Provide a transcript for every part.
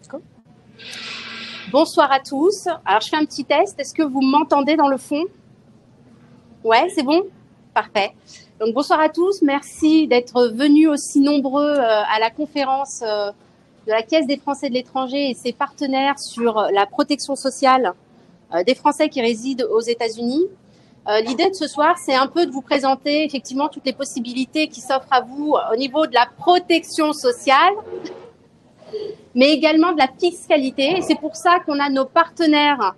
Go. Bonsoir à tous. Alors, je fais un petit test. Est-ce que vous m'entendez dans le fond? Ouais, c'est bon? Parfait. Donc, bonsoir à tous. Merci d'être venus aussi nombreux à la conférence de la Caisse des Français de l'étranger et ses partenaires sur la protection sociale des Français qui résident aux États-Unis. L'idée de ce soir, c'est un peu de vous présenter effectivement toutes les possibilités qui s'offrent à vous au niveau de la protection sociale, mais également de la fiscalité. Et c'est pour ça qu'on a nos partenaires,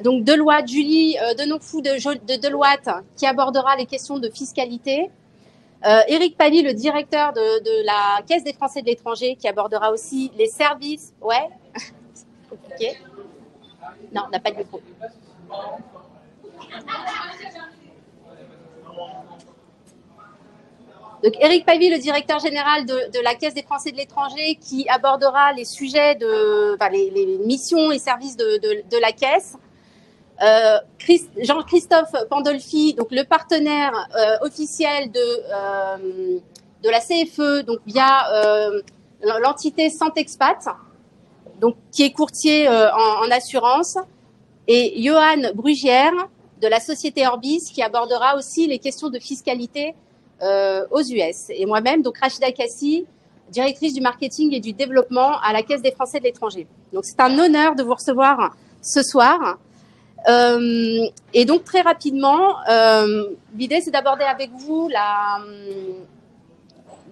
donc Deloitte, Julie Denonfou de Deloitte, qui abordera les questions de fiscalité. Éric Pally, le directeur de la Caisse des Français de l'étranger, qui abordera aussi les services. Ouais, c'est compliqué. Non, on n'a pas de micro. Donc, Éric Pavie, le directeur général de la Caisse des Français de l'étranger, qui abordera les sujets les missions et services de la Caisse. Jean-Christophe Pandolfi, donc le partenaire officiel de la CFE, donc via l'entité Santexpat, donc qui est courtier en assurance, et Johan Brugière de la société Orbis, qui abordera aussi les questions de fiscalité aux US. Et moi-même, donc Rachida Kassi, directrice du marketing et du développement à la Caisse des Français de l'étranger. Donc c'est un honneur de vous recevoir ce soir. Et donc très rapidement, l'idée c'est d'aborder avec vous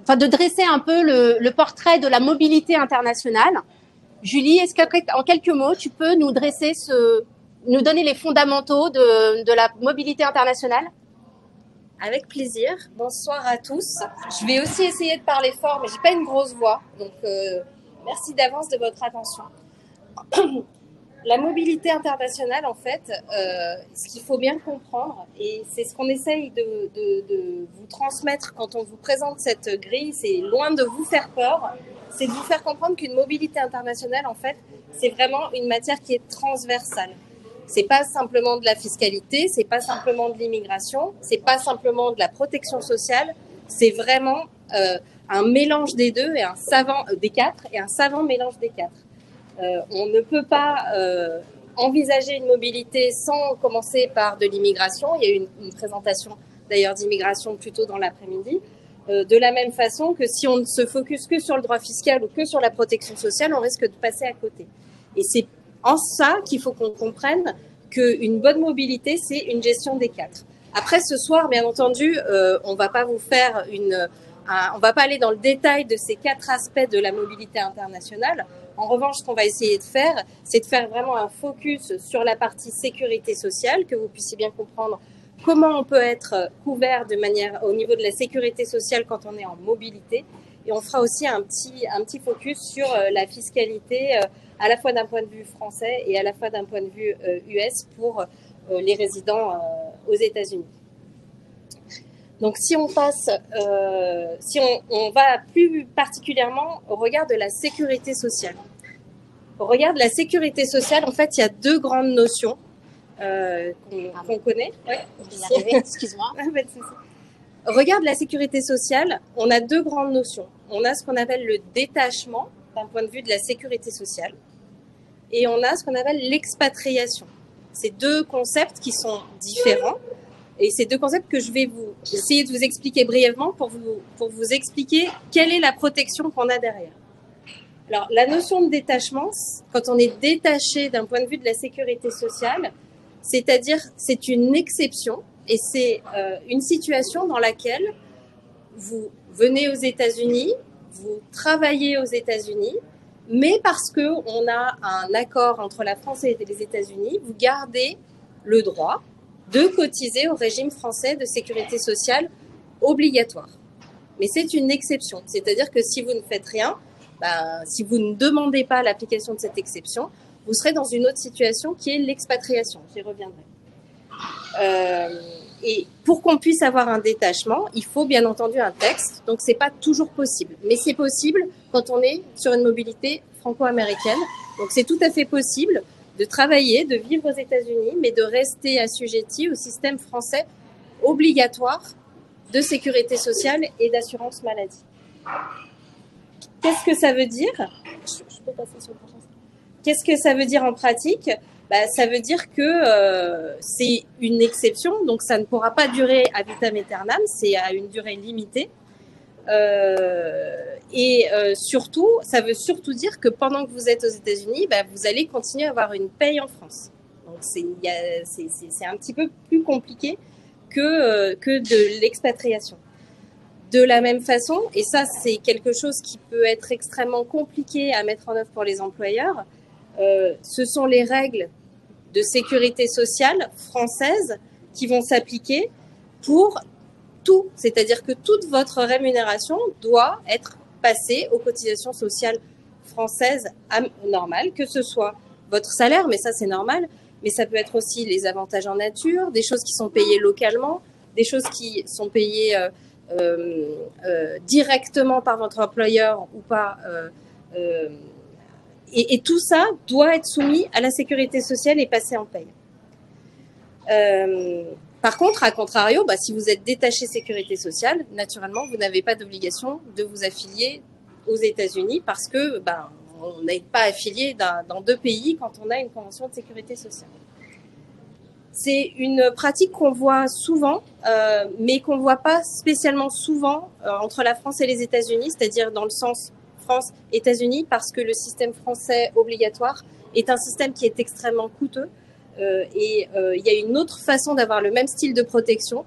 de dresser un peu le portrait de la mobilité internationale. Julie, est-ce qu'en quelques mots, tu peux nous dresser nous donner les fondamentaux de la mobilité internationale? Avec plaisir. Bonsoir à tous. Je vais aussi essayer de parler fort, mais j'ai pas une grosse voix, donc merci d'avance de votre attention. La mobilité internationale, en fait, ce qu'il faut bien comprendre, et c'est ce qu'on essaye de vous transmettre quand on vous présente cette grille, c'est loin de vous faire peur, c'est de vous faire comprendre qu'une mobilité internationale, en fait, c'est vraiment une matière qui est transversale. C'est pas simplement de la fiscalité, c'est pas simplement de l'immigration, c'est pas simplement de la protection sociale, c'est vraiment un mélange des deux et des quatre et un savant mélange des quatre. On ne peut pas envisager une mobilité sans commencer par de l'immigration. Il y a eu une présentation d'ailleurs d'immigration plus tôt dans l'après-midi. De la même façon que si on ne se focus que sur le droit fiscal ou que sur la protection sociale, on risque de passer à côté. Et c'est en ça qu'il faut qu'on comprenne qu'une bonne mobilité, c'est une gestion des quatre. Après, ce soir, bien entendu, on va pas vous faire on va pas aller dans le détail de ces quatre aspects de la mobilité internationale. En revanche, ce qu'on va essayer de faire, c'est de faire vraiment un focus sur la partie sécurité sociale, que vous puissiez bien comprendre comment on peut être couvert au niveau de la sécurité sociale quand on est en mobilité. Et on fera aussi un petit focus sur la fiscalité, à la fois d'un point de vue français et à la fois d'un point de vue US pour les résidents aux États-Unis. Donc, si on passe, on va plus particulièrement au regard de la sécurité sociale. Au regard de la sécurité sociale, en fait, il y a deux grandes notions qu'on connaît. Ouais, je vais y arriver, excuse-moi. Au regard de la sécurité sociale, on a deux grandes notions. On a ce qu'on appelle le détachement d'un point de vue de la sécurité sociale et on a ce qu'on appelle l'expatriation. C'est deux concepts qui sont différents. Et c'est deux concepts que je vais essayer de vous expliquer brièvement pour vous expliquer quelle est la protection qu'on a derrière. Alors, la notion de détachement, quand on est détaché d'un point de vue de la sécurité sociale, c'est-à-dire c'est une exception et c'est une situation dans laquelle vous venez aux États-Unis, vous travaillez aux États-Unis, mais parce qu'on a un accord entre la France et les États-Unis, vous gardez le droit de cotiser au régime français de sécurité sociale obligatoire. Mais c'est une exception. C'est-à-dire que si vous ne faites rien, si vous ne demandez pas l'application de cette exception, vous serez dans une autre situation qui est l'expatriation. J'y reviendrai. Et pour qu'on puisse avoir un détachement, il faut bien entendu un texte. Donc, c'est pas toujours possible. Mais c'est possible quand on est sur une mobilité franco-américaine. Donc, c'est tout à fait possible de travailler, de vivre aux États-Unis, mais de rester assujetti au système français obligatoire de sécurité sociale et d'assurance maladie. Qu'est-ce que ça veut dire? Je peux passer sur le prochain slide. qu'est-ce que ça veut dire en pratique? Ça veut dire que c'est une exception, donc ça ne pourra pas durer à vitam aeternam, c'est à une durée limitée. Surtout, ça veut surtout dire que pendant que vous êtes aux États-Unis, vous allez continuer à avoir une paye en France. Donc c'est un petit peu plus compliqué que de l'expatriation. De la même façon, et ça c'est quelque chose qui peut être extrêmement compliqué à mettre en œuvre pour les employeurs, ce sont les règles de sécurité sociale françaises qui vont s'appliquer pour tout. C'est-à-dire que toute votre rémunération doit être passée aux cotisations sociales françaises normales, que ce soit votre salaire, mais ça c'est normal, mais ça peut être aussi les avantages en nature, des choses qui sont payées localement, des choses qui sont payées directement par votre employeur ou pas. Et tout ça doit être soumis à la sécurité sociale et passé en paye. Par contre, à contrario, si vous êtes détaché sécurité sociale, naturellement, vous n'avez pas d'obligation de vous affilier aux États-Unis parce que on n'est pas affilié dans deux pays quand on a une convention de sécurité sociale. C'est une pratique qu'on voit souvent, mais qu'on ne voit pas spécialement souvent entre la France et les États-Unis, c'est-à-dire dans le sens France-États-Unis, parce que le système français obligatoire est un système qui est extrêmement coûteux. Il y a une autre façon d'avoir le même style de protection,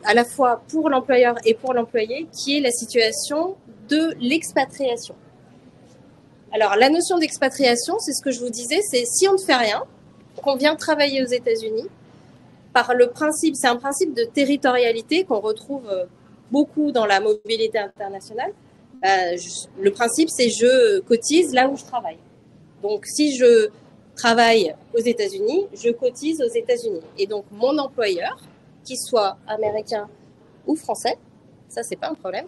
à la fois pour l'employeur et pour l'employé, qui est la situation de l'expatriation. Alors, la notion d'expatriation, c'est ce que je vous disais, c'est si on ne fait rien, qu'on vient travailler aux États-Unis, par le principe, c'est un principe de territorialité qu'on retrouve beaucoup dans la mobilité internationale. Le principe, c'est je cotise là où je travaille. Donc, si je travaille aux États-Unis, je cotise aux États-Unis. Et donc, mon employeur, qu'il soit américain ou français, ça, c'est pas un problème,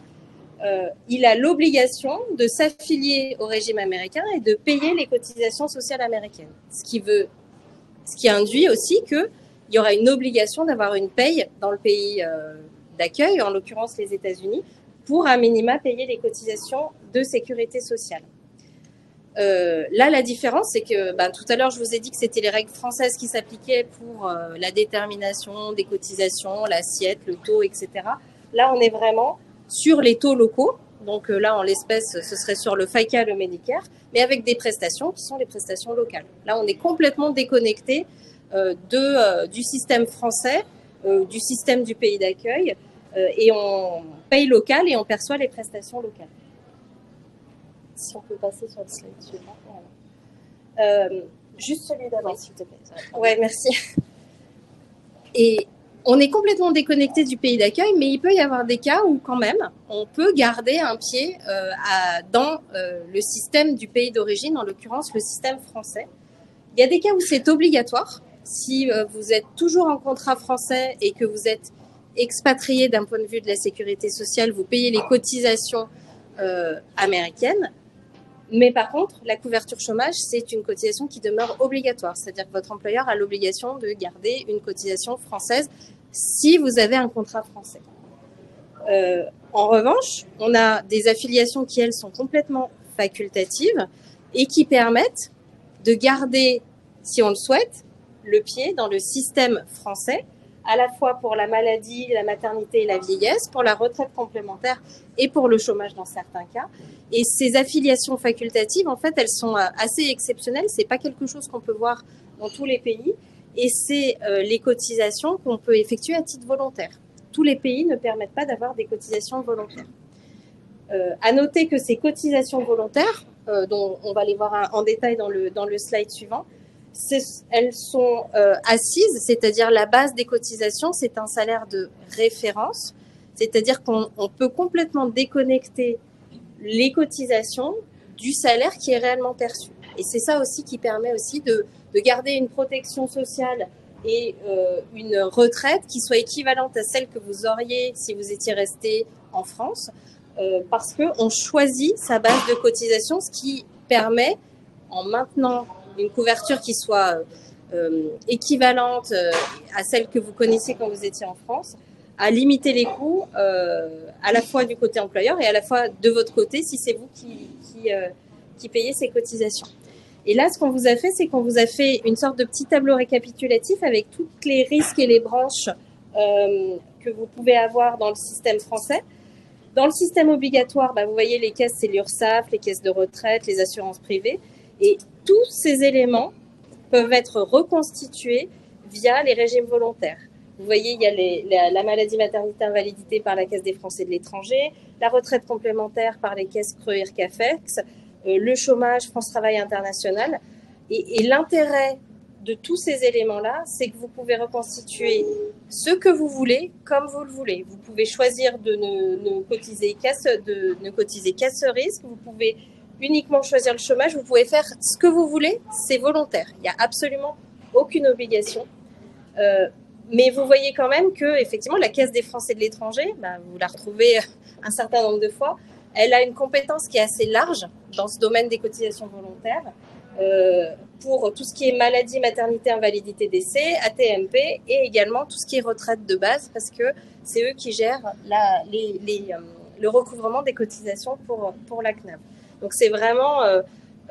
il a l'obligation de s'affilier au régime américain et de payer les cotisations sociales américaines. Ce qui induit aussi qu'il y aura une obligation d'avoir une paye dans le pays d'accueil, en l'occurrence les États-Unis, pour à minima payer les cotisations de sécurité sociale. Là, la différence, c'est que tout à l'heure, je vous ai dit que c'était les règles françaises qui s'appliquaient pour la détermination des cotisations, l'assiette, le taux, etc. Là, on est vraiment sur les taux locaux. Donc là, en l'espèce, ce serait sur le FICA, le Medicare, mais avec des prestations qui sont les prestations locales. Là, on est complètement déconnecté du système français, du système du pays d'accueil, et on paye local et on perçoit les prestations locales. Si on peut passer sur le slide suivant. Voilà. Juste celui d'avant, s'il te plaît. Ouais, merci. Et on est complètement déconnecté du pays d'accueil, mais il peut y avoir des cas où quand même, on peut garder un pied dans le système du pays d'origine, en l'occurrence le système français. Il y a des cas où c'est obligatoire. Si vous êtes toujours en contrat français et que vous êtes expatrié d'un point de vue de la sécurité sociale, vous payez les cotisations américaines. Mais par contre, la couverture chômage, c'est une cotisation qui demeure obligatoire. C'est-à-dire que votre employeur a l'obligation de garder une cotisation française si vous avez un contrat français. En revanche, on a des affiliations qui, elles, sont complètement facultatives et qui permettent de garder, si on le souhaite, le pied dans le système français, à la fois pour la maladie, la maternité et la vieillesse, pour la retraite complémentaire et pour le chômage dans certains cas. Et ces affiliations facultatives, en fait, elles sont assez exceptionnelles. C'est pas quelque chose qu'on peut voir dans tous les pays. Et c'est les cotisations qu'on peut effectuer à titre volontaire. Tous les pays ne permettent pas d'avoir des cotisations volontaires. À noter que ces cotisations volontaires, dont on va les voir en détail dans le slide suivant, elles sont assises, c'est-à-dire la base des cotisations, c'est un salaire de référence, c'est-à-dire qu'on peut complètement déconnecter les cotisations du salaire qui est réellement perçu. Et c'est ça aussi qui permet aussi de garder une protection sociale et une retraite qui soit équivalente à celle que vous auriez si vous étiez resté en France, parce qu'on choisit sa base de cotisation, ce qui permet, en maintenant une couverture qui soit équivalente à celle que vous connaissiez quand vous étiez en France, à limiter les coûts à la fois du côté employeur et à la fois de votre côté si c'est vous qui payez ces cotisations. Et là, ce qu'on vous a fait, c'est qu'on vous a fait une sorte de petit tableau récapitulatif avec tous les risques et les branches que vous pouvez avoir dans le système français. Dans le système obligatoire, vous voyez les caisses, c'est l'URSSAF, les caisses de retraite, les assurances privées. Et tous ces éléments peuvent être reconstitués via les régimes volontaires. Vous voyez, il y a la maladie, maternité, invalidité par la Caisse des Français de l'étranger, la retraite complémentaire par les caisses CRE, IRCAFEX, le chômage, France Travail International. Et l'intérêt de tous ces éléments-là, c'est que vous pouvez reconstituer ce que vous voulez comme vous le voulez. Vous pouvez choisir de ne cotiser qu'à ce risque. Vous pouvez uniquement choisir le chômage. Vous pouvez faire ce que vous voulez. C'est volontaire. Il n'y a absolument aucune obligation. Mais vous voyez quand même que, effectivement, la Caisse des Français de l'étranger, vous la retrouvez un certain nombre de fois, elle a une compétence qui est assez large dans ce domaine des cotisations volontaires pour tout ce qui est maladie, maternité, invalidité, décès, AT-MP et également tout ce qui est retraite de base parce que c'est eux qui gèrent le recouvrement des cotisations pour la CNAV. Donc c'est vraiment,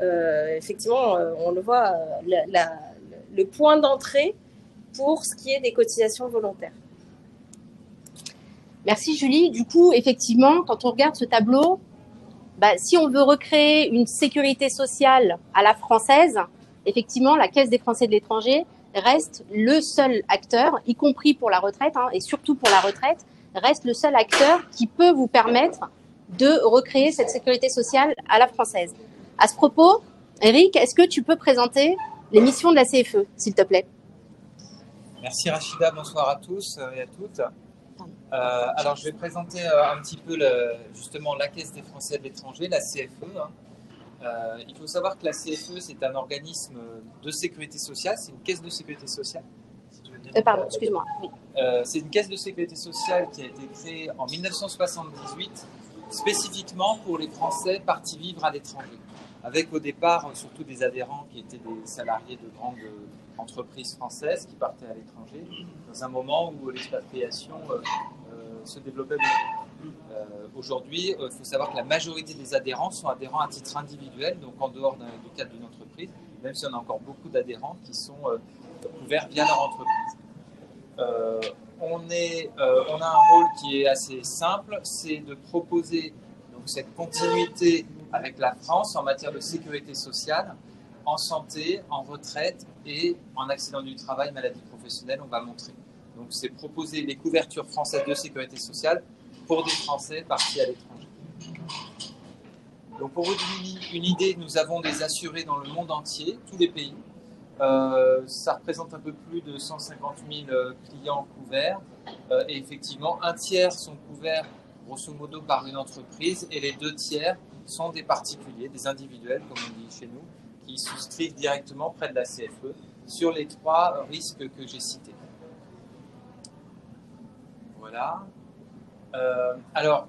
effectivement, on le voit, le point d'entrée pour ce qui est des cotisations volontaires. Merci Julie. Du coup, effectivement, quand on regarde ce tableau, si on veut recréer une sécurité sociale à la française, effectivement, la Caisse des Français de l'étranger reste le seul acteur, y compris pour la retraite, et surtout pour la retraite, reste le seul acteur qui peut vous permettre de recréer cette sécurité sociale à la française. À ce propos, Eric, est-ce que tu peux présenter les missions de la CFE, s'il te plaît? Merci Rachida, bonsoir à tous et à toutes. Alors je vais présenter un petit peu justement la Caisse des Français de l'étranger, la CFE. Il faut savoir que la CFE, c'est un organisme de sécurité sociale, c'est une caisse de sécurité sociale. Si tu veux dire. Pardon, excuse-moi. Oui. C'est une caisse de sécurité sociale qui a été créée en 1978, spécifiquement pour les Français partis vivre à l'étranger, avec au départ surtout des adhérents qui étaient des salariés de grandes entreprises françaises qui partaient à l'étranger, dans un moment où l'expatriation se développait beaucoup. Aujourd'hui, il faut savoir que la majorité des adhérents sont adhérents à titre individuel, donc en dehors du cadre d'une entreprise, même si on a encore beaucoup d'adhérents qui sont couverts via leur entreprise. On a un rôle qui est assez simple, c'est de proposer donc, cette continuité avec la France en matière de sécurité sociale, en santé, en retraite et en accident du travail, maladie professionnelle, on va montrer. Donc c'est proposer les couvertures françaises de sécurité sociale pour des Français partis à l'étranger. Donc pour vous donner une idée, nous avons des assurés dans le monde entier, tous les pays. Ça représente un peu plus de 150 000 clients couverts et effectivement un tiers sont couverts grosso modo par une entreprise et les 2 tiers sont des particuliers, des individuels comme on dit chez nous, qui souscrivent directement près de la CFE sur les 3 risques que j'ai cités. Voilà. Alors,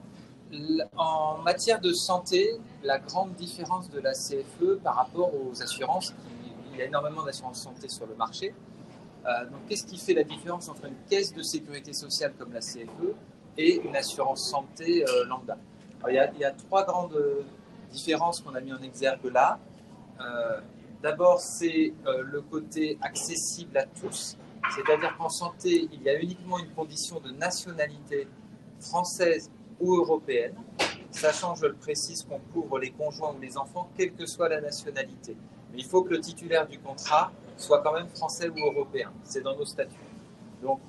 en matière de santé, la grande différence de la CFE par rapport aux assurances, il y a énormément d'assurances santé sur le marché. Donc, qu'est-ce qui fait la différence entre une caisse de sécurité sociale comme la CFE et une assurance santé lambda? Alors, il y a 3 grandes différences qu'on a mis en exergue là. D'abord, c'est le côté accessible à tous, c'est-à-dire qu'en santé, il y a uniquement une condition de nationalité française ou européenne, sachant, je le précise, qu'on couvre les conjoints ou les enfants, quelle que soit la nationalité. Mais il faut que le titulaire du contrat soit quand même français ou européen, c'est dans nos statuts. Donc,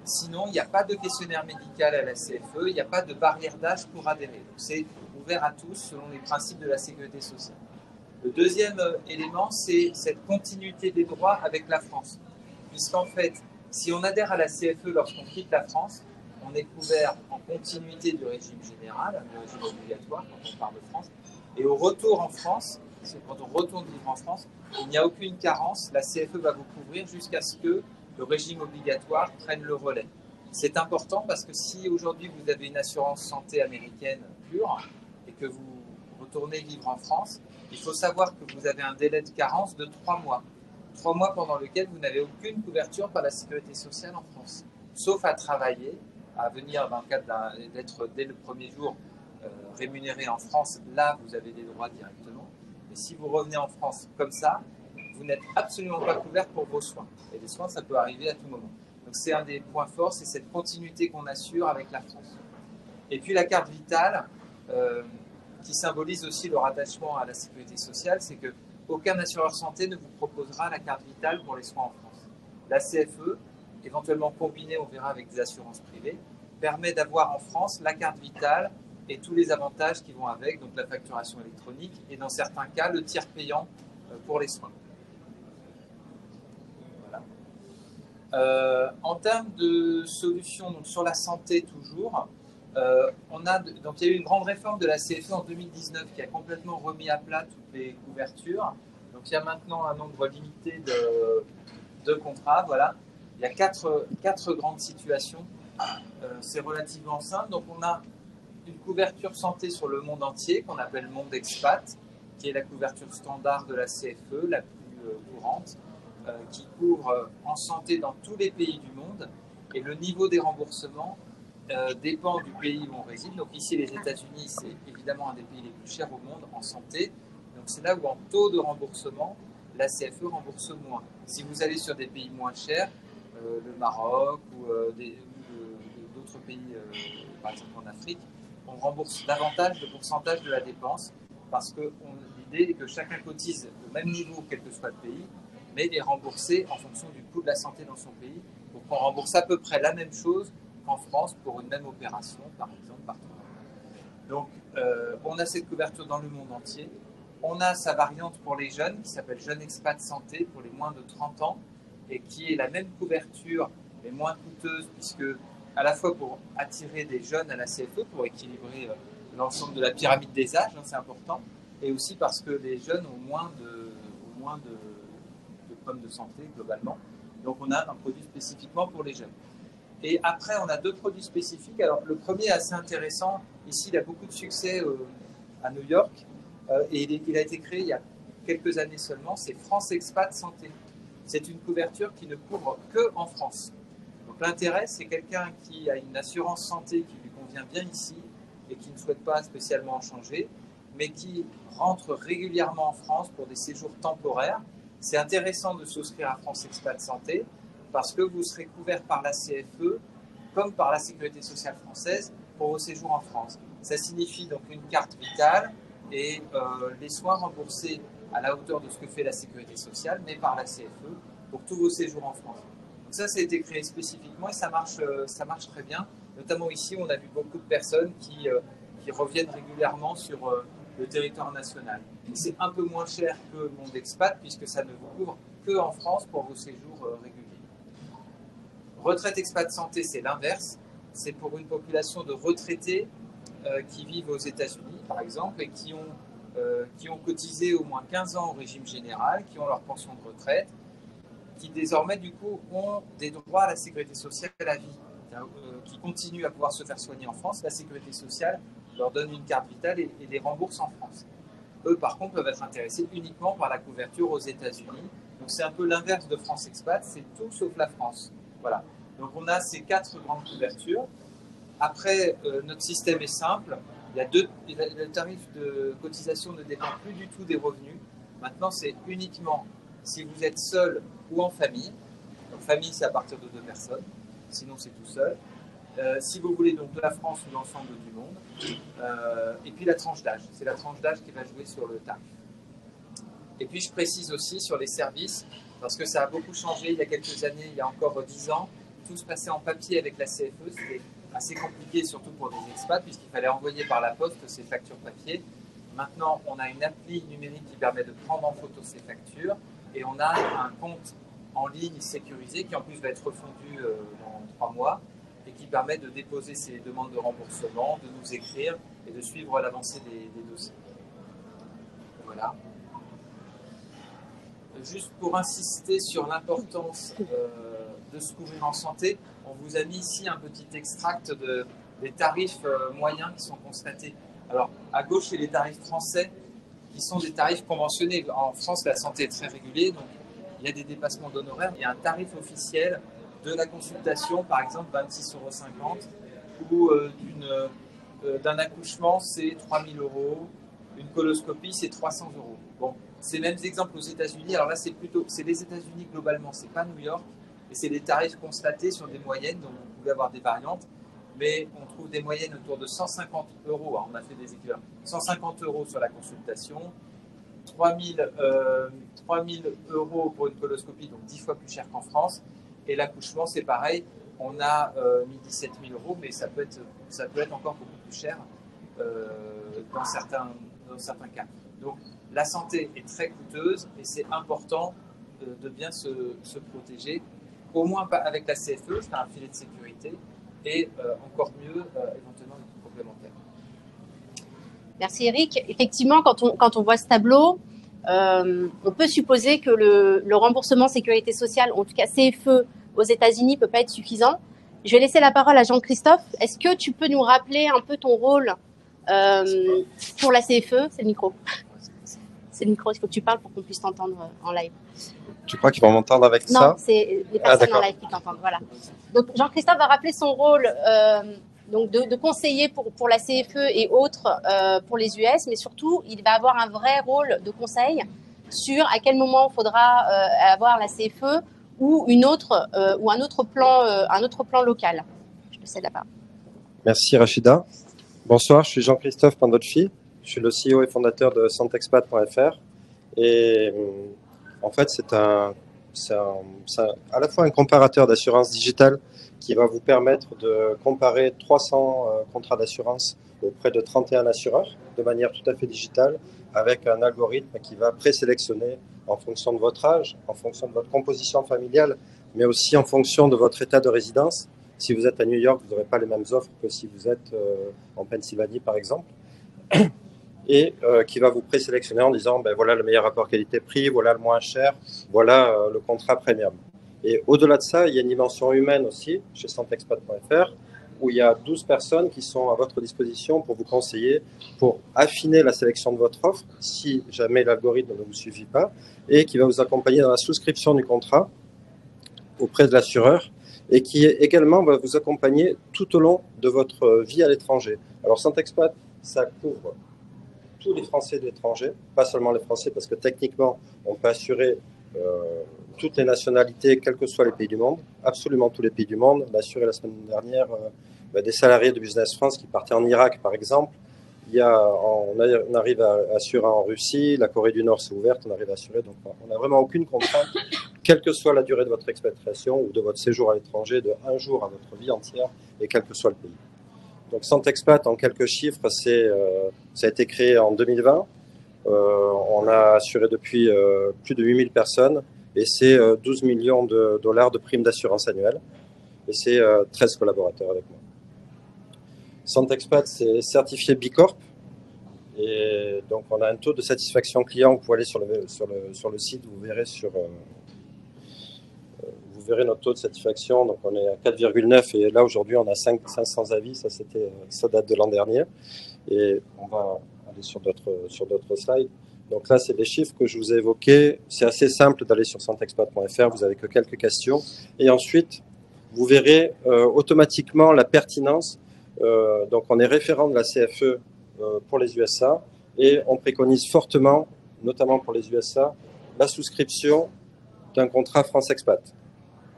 sinon, il n'y a pas de questionnaire médical à la CFE, il n'y a pas de barrière d'âge pour adhérer. Donc, c'est ouvert à tous selon les principes de la sécurité sociale. Le deuxième élément, c'est cette continuité des droits avec la France. Puisqu'en fait, si on adhère à la CFE lorsqu'on quitte la France, on est couvert en continuité du régime général, du régime obligatoire quand on part de France. Et au retour en France, quand on retourne vivre en France, il n'y a aucune carence. La CFE va vous couvrir jusqu'à ce que le régime obligatoire prenne le relais. C'est important parce que si aujourd'hui vous avez une assurance santé américaine pure et que vous retournez vivre en France, il faut savoir que vous avez un délai de carence de 3 mois. 3 mois pendant lequel vous n'avez aucune couverture par la sécurité sociale en France, sauf à travailler, à venir dans le cadre d'être dès le premier jour rémunéré en France. Là, vous avez des droits directement. Et si vous revenez en France comme ça, vous n'êtes absolument pas couvert pour vos soins. Et les soins, ça peut arriver à tout moment. Donc c'est un des points forts, c'est cette continuité qu'on assure avec la France. Et puis la carte vitale, qui symbolise aussi le rattachement à la sécurité sociale, c'est qu'aucun assureur santé ne vous proposera la carte vitale pour les soins en France. La CFE, éventuellement combinée, on verra, avec des assurances privées, permet d'avoir en France la carte vitale et tous les avantages qui vont avec, donc la facturation électronique et dans certains cas le tiers payant pour les soins. Voilà. En termes de solutions, donc sur la santé toujours, donc il y a eu une grande réforme de la CFE en 2019 qui a complètement remis à plat toutes les couvertures. Donc il y a maintenant un nombre limité de contrats. Voilà. Il y a quatre grandes situations. C'est relativement simple. Donc on a une couverture santé sur le monde entier qu'on appelle monde expat, qui est la couverture standard de la CFE, la plus courante, qui couvre en santé dans tous les pays du monde. Et le niveau des remboursements dépend du pays où on réside. Donc ici, les États-Unis, c'est évidemment un des pays les plus chers au monde en santé. Donc c'est là où en taux de remboursement, la CFE rembourse moins. Si vous allez sur des pays moins chers, le Maroc ou d'autres pays, par exemple en Afrique, on rembourse davantage le pourcentage de la dépense parce que l'idée est que chacun cotise au même niveau, quel que soit le pays, mais il est remboursé en fonction du coût de la santé dans son pays pour qu'on rembourse à peu près la même chose qu'en France pour une même opération, par exemple, partout. Donc, on a cette couverture dans le monde entier. On a sa variante pour les jeunes qui s'appelle Jeune Expat Santé pour les moins de 30 ans et qui est la même couverture mais moins coûteuse puisque à la fois pour attirer des jeunes à la CFE, pour équilibrer l'ensemble de la pyramide des âges, hein, c'est important, et aussi parce que les jeunes ont moins de problèmes de santé globalement. Donc on a un produit spécifiquement pour les jeunes. Et après, on a deux produits spécifiques. Alors le premier est assez intéressant. Ici, il a beaucoup de succès à New York et il a été créé il y a quelques années seulement. C'est France Expat Santé. C'est une couverture qui ne couvre que en France. Donc l'intérêt, c'est quelqu'un qui a une assurance santé qui lui convient bien ici et qui ne souhaite pas spécialement en changer, mais qui rentre régulièrement en France pour des séjours temporaires. C'est intéressant de souscrire à France Expat Santé parce que vous serez couvert par la CFE comme par la Sécurité sociale française pour vos séjours en France. Ça signifie donc une carte vitale et les soins remboursés à la hauteur de ce que fait la Sécurité sociale, mais par la CFE pour tous vos séjours en France. Donc ça a été créé spécifiquement et ça marche très bien. Notamment ici, on a vu beaucoup de personnes qui reviennent régulièrement sur le territoire national. C'est un peu moins cher que le monde expat puisque ça ne vous couvre que en France pour vos séjours réguliers. Retraite expat santé, c'est l'inverse. C'est pour une population de retraités qui vivent aux États-Unis, par exemple, et qui ont cotisé au moins 15 ans au régime général, qui ont leur pension de retraite, qui désormais, du coup, ont des droits à la sécurité sociale à vie, qui continuent à pouvoir se faire soigner en France. La sécurité sociale leur donne une carte vitale et les rembourse en France. Eux, par contre, peuvent être intéressés uniquement par la couverture aux États-Unis. Donc, c'est un peu l'inverse de France Expat, c'est tout sauf la France. Voilà. Donc, on a ces quatre grandes couvertures. Après, notre système est simple. Le tarif de cotisation ne dépend plus du tout des revenus. Maintenant, c'est uniquement si vous êtes seul ou en famille. Donc, famille, c'est à partir de 2 personnes. Sinon, c'est tout seul. Si vous voulez donc la France ou l'ensemble du monde. Et puis la tranche d'âge. C'est la tranche d'âge qui va jouer sur le tarif. Et puis, je précise aussi sur les services, parce que ça a beaucoup changé il y a quelques années, il y a encore 10 ans. Tout se passait en papier avec la CFE. C'était assez compliqué, surtout pour des expats, puisqu'il fallait envoyer par la poste ces factures papier. Maintenant, on a une appli numérique qui permet de prendre en photo ces factures et on a un compte en ligne sécurisé qui en plus va être refondu dans 3 mois et qui permet de déposer ces demandes de remboursement, de nous écrire et de suivre l'avancée des dossiers. Voilà. Juste pour insister sur l'importance de se couvrir en santé, on vous a mis ici un petit extract des tarifs moyens qui sont constatés. Alors, à gauche, c'est les tarifs français qui sont des tarifs conventionnés. En France, la santé est très régulée, donc il y a des dépassements d'honoraires. Il y a un tarif officiel de la consultation, par exemple 26,50 €, ou d'un accouchement, c'est 3 000 €. Une coloscopie, c'est 300 €. Bon, ces mêmes exemples aux États-Unis, alors là, c'est les États-Unis globalement, c'est pas New York, et c'est des tarifs constatés sur des moyennes, donc vous pouvez avoir des variantes, mais on trouve des moyennes autour de 150 euros, hein, on a fait des équivalents, 150 euros sur la consultation, 3000 euros pour une coloscopie, donc 10 fois plus cher qu'en France, et l'accouchement, c'est pareil, on a mis 17 000 euros, mais ça peut être encore beaucoup plus cher dans certains cas. Donc, la santé est très coûteuse et c'est important de bien se protéger, au moins avec la CFE, c'est un filet de sécurité, et encore mieux, éventuellement, une complémentaire. Merci Eric. Effectivement, quand on voit ce tableau, on peut supposer que le remboursement sécurité sociale, en tout cas CFE aux États-Unis, ne peut pas être suffisant. Je vais laisser la parole à Jean-Christophe. Est-ce que tu peux nous rappeler un peu ton rôle pour la CFE? C'est le micro. C'est le micro, il faut que tu parles pour qu'on puisse t'entendre en live. Tu crois qu'ils vont m'entendre avec ça? Non, c'est les personnes en live qui t'entendent. Voilà. Donc Jean-Christophe va rappeler son rôle donc de conseiller pour la CFE et autres pour les US, mais surtout, il va avoir un vrai rôle de conseil sur à quel moment il faudra avoir la CFE ou ou un autre plan local. Je te cède la parole. Merci Rachida. Bonsoir, je suis Jean-Christophe Pandolfi. Je suis le CEO et fondateur de Santexpat.fr. Et en fait, c'est à la fois un comparateur d'assurance digitale qui va vous permettre de comparer 300 contrats d'assurance auprès de 31 assureurs de manière tout à fait digitale, avec un algorithme qui va présélectionner en fonction de votre âge, en fonction de votre composition familiale, mais aussi en fonction de votre état de résidence. Si vous êtes à New York, vous n'aurez pas les mêmes offres que si vous êtes en Pennsylvanie, par exemple. Et qui va vous présélectionner en disant ben voilà le meilleur rapport qualité-prix, voilà le moins cher, voilà le contrat premium. Et au-delà de ça, il y a une dimension humaine aussi chez Santexpat.fr où il y a 12 personnes qui sont à votre disposition pour vous conseiller, pour affiner la sélection de votre offre si jamais l'algorithme ne vous suffit pas, et qui va vous accompagner dans la souscription du contrat auprès de l'assureur et qui également va vous accompagner tout au long de votre vie à l'étranger. Alors Santexpat, ça couvre tous les Français de l'étranger, pas seulement les Français, parce que techniquement, on peut assurer toutes les nationalités, quels que soient les pays du monde, absolument tous les pays du monde. On a assuré la semaine dernière des salariés de Business France qui partaient en Irak, par exemple. On arrive à assurer en Russie, la Corée du Nord s'est ouverte, on arrive à assurer. Donc, on n'a vraiment aucune contrainte, quelle que soit la durée de votre expatriation ou de votre séjour à l'étranger, de un jour à votre vie entière, et quel que soit le pays. Donc, Santexpat, en quelques chiffres, ça a été créé en 2020. On a assuré depuis plus de 8000 personnes et c'est 12 millions de dollars de primes d'assurance annuelle. Et c'est 13 collaborateurs avec moi. Santexpat, c'est certifié B Corp. Et donc, on a un taux de satisfaction client. Vous pouvez aller sur le site, vous verrez notre taux de satisfaction. Donc, on est à 4,9 et là, aujourd'hui, on a 500 avis. Ça date de l'an dernier. Et on va aller sur d'autres slides. Donc là, c'est les chiffres que je vous ai évoqués. C'est assez simple d'aller sur santexpat.fr. Vous n'avez que quelques questions. Et ensuite, vous verrez automatiquement la pertinence. Donc, on est référent de la CFE pour les USA et on préconise fortement, notamment pour les USA, la souscription d'un contrat France Expat.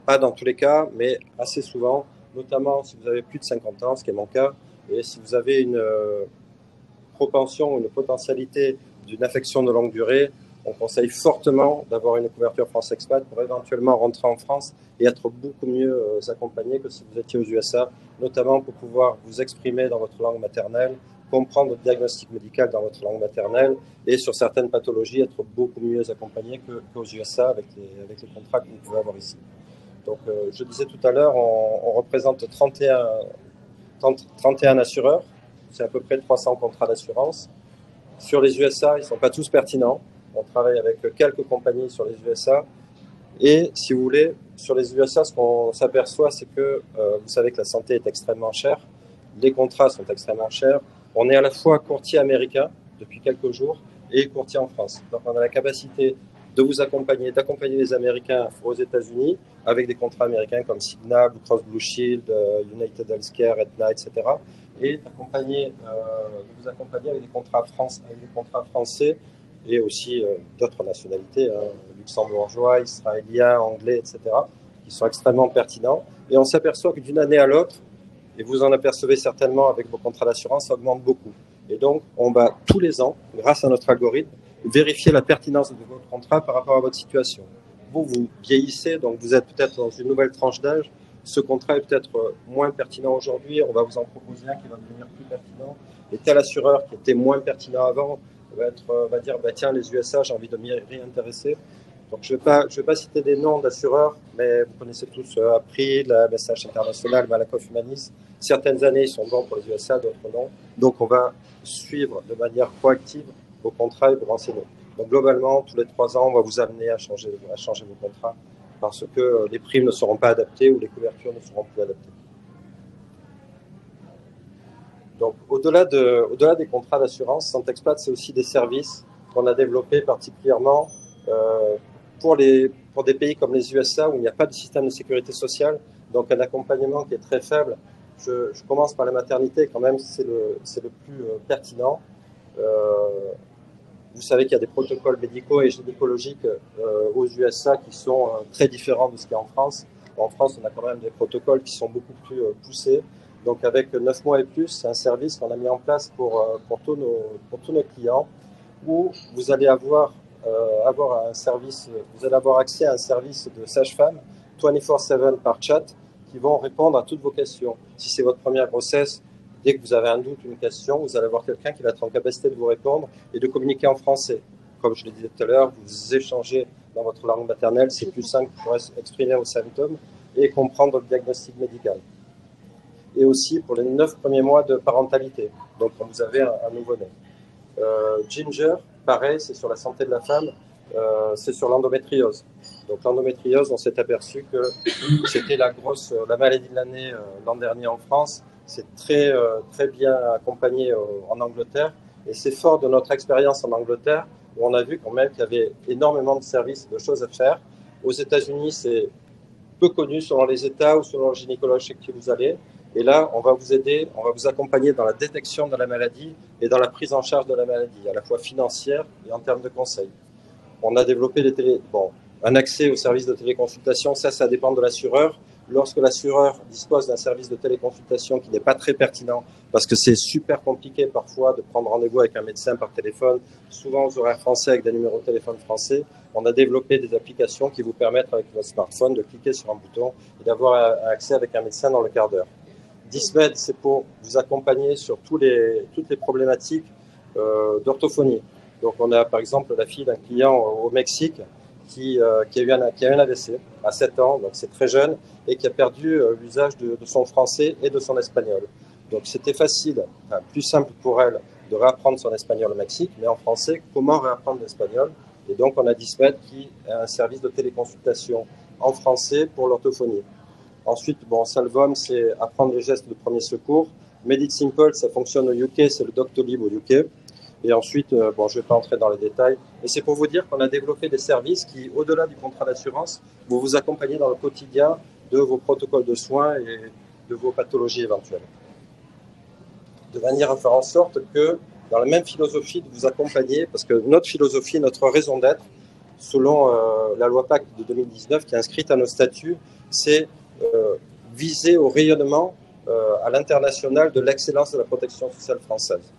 Pas dans tous les cas, mais assez souvent, notamment si vous avez plus de 50 ans, ce qui est mon cas, et si vous avez une propension, une potentialité d'une affection de longue durée, on conseille fortement d'avoir une couverture France Expat pour éventuellement rentrer en France et être beaucoup mieux accompagné que si vous étiez aux USA, notamment pour pouvoir vous exprimer dans votre langue maternelle, comprendre votre diagnostic médical dans votre langue maternelle et sur certaines pathologies être beaucoup mieux accompagné qu'aux USA avec les contrats que vous pouvez avoir ici. Donc, je disais tout à l'heure, on représente 31 assureurs, c'est à peu près 300 contrats d'assurance. Sur les USA, ils ne sont pas tous pertinents. On travaille avec quelques compagnies sur les USA. Et si vous voulez, sur les USA, ce qu'on s'aperçoit, c'est que vous savez que la santé est extrêmement chère. Les contrats sont extrêmement chers. On est à la fois courtier américain depuis quelques jours et courtier en France. Donc, on a la capacité de vous accompagner, d'accompagner les Américains aux États-Unis avec des contrats américains comme Cigna, Blue Cross Blue Shield, United Healthcare, Aetna, etc. Et de vous accompagner avec des contrats français et aussi d'autres nationalités, hein, luxembourgeois, israéliens, anglais, etc., qui sont extrêmement pertinents. Et on s'aperçoit que d'une année à l'autre, et vous en apercevez certainement avec vos contrats d'assurance, ça augmente beaucoup. Et donc, on va tous les ans, grâce à notre algorithme, vérifier la pertinence de votre contrat par rapport à votre situation. Vous vieillissez, donc vous êtes peut-être dans une nouvelle tranche d'âge. Ce contrat est peut-être moins pertinent aujourd'hui. On va vous en proposer un qui va devenir plus pertinent. Et tel assureur qui était moins pertinent avant va dire bah, tiens, les USA, j'ai envie de m'y réintéresser. Donc, je vais pas citer des noms d'assureurs, mais vous connaissez tous April, Message International, Malakoff Humanis. Certaines années, ils sont bons pour les USA, d'autres non. Donc, on va suivre de manière proactive vos contrats et vous renseigner. Donc, globalement, tous les 3 ans, on va vous amener à changer vos contrats parce que les primes ne seront pas adaptées ou les couvertures ne seront plus adaptées. Donc, au-delà des contrats d'assurance, Santexpat, c'est aussi des services qu'on a développés particulièrement pour des pays comme les USA où il n'y a pas de système de sécurité sociale, donc un accompagnement qui est très faible. Je commence par la maternité, quand même, c'est le plus pertinent. Vous savez qu'il y a des protocoles médicaux et gynécologiques aux USA qui sont très différents de ce qu'il y a en France. En France, on a quand même des protocoles qui sont beaucoup plus poussés. Donc, avec 9 mois et plus, c'est un service qu'on a mis en place pour tous nos clients où vous allez avoir un service, vous allez avoir accès à un service de sage-femme 24/7 par chat qui vont répondre à toutes vos questions. Si c'est votre première grossesse, dès que vous avez un doute, une question, vous allez avoir quelqu'un qui va être en capacité de vous répondre et de communiquer en français. Comme je l'ai dit tout à l'heure, vous échangez dans votre langue maternelle, c'est plus simple pour exprimer vos symptômes et comprendre le diagnostic médical. Et aussi pour les 9 premiers mois de parentalité, donc quand vous avez un nouveau-né. Ginger, pareil, c'est sur la santé de la femme, c'est sur l'endométriose. Donc l'endométriose, on s'est aperçu que c'était la maladie de l'année l'an dernier en France. C'est très bien accompagné en Angleterre. Et c'est fort de notre expérience en Angleterre où on a vu quand même qu'il y avait énormément de services, de choses à faire. Aux États-Unis, c'est peu connu selon les États ou selon le gynécologue chez qui vous allez. Et là, on va vous aider, on va vous accompagner dans la détection de la maladie et dans la prise en charge de la maladie, à la fois financière et en termes de conseils. On a développé un accès aux services de téléconsultation, ça dépend de l'assureur. Lorsque l'assureur dispose d'un service de téléconsultation qui n'est pas très pertinent, parce que c'est super compliqué parfois de prendre rendez-vous avec un médecin par téléphone, souvent aux horaires français avec des numéros de téléphone français, on a développé des applications qui vous permettent avec votre smartphone de cliquer sur un bouton et d'avoir accès avec un médecin dans le quart d'heure. Dismed, c'est pour vous accompagner sur toutes les problématiques d'orthophonie. Donc, on a par exemple la fille d'un client au Mexique qui a eu un AVC à 7 ans, donc c'est très jeune, et qui a perdu l'usage de son français et de son espagnol. Donc, c'était facile, plus simple pour elle de réapprendre son espagnol au Mexique, mais en français, comment réapprendre l'espagnol? Et donc, on a Dismed qui est un service de téléconsultation en français pour l'orthophonie. Ensuite, Salvom, c'est apprendre les gestes de premier secours. Medit Simple, ça fonctionne au UK, c'est le Doctolib au UK. Et ensuite, je ne vais pas entrer dans les détails, mais c'est pour vous dire qu'on a développé des services qui, au-delà du contrat d'assurance, vont vous accompagner dans le quotidien de vos protocoles de soins et de vos pathologies éventuelles. De manière à faire en sorte que, dans la même philosophie, de vous accompagner, parce que notre philosophie, notre raison d'être, selon la loi Pacte de 2019, qui est inscrite à nos statuts, c'est viser au rayonnement à l'international de l'excellence de la protection sociale française,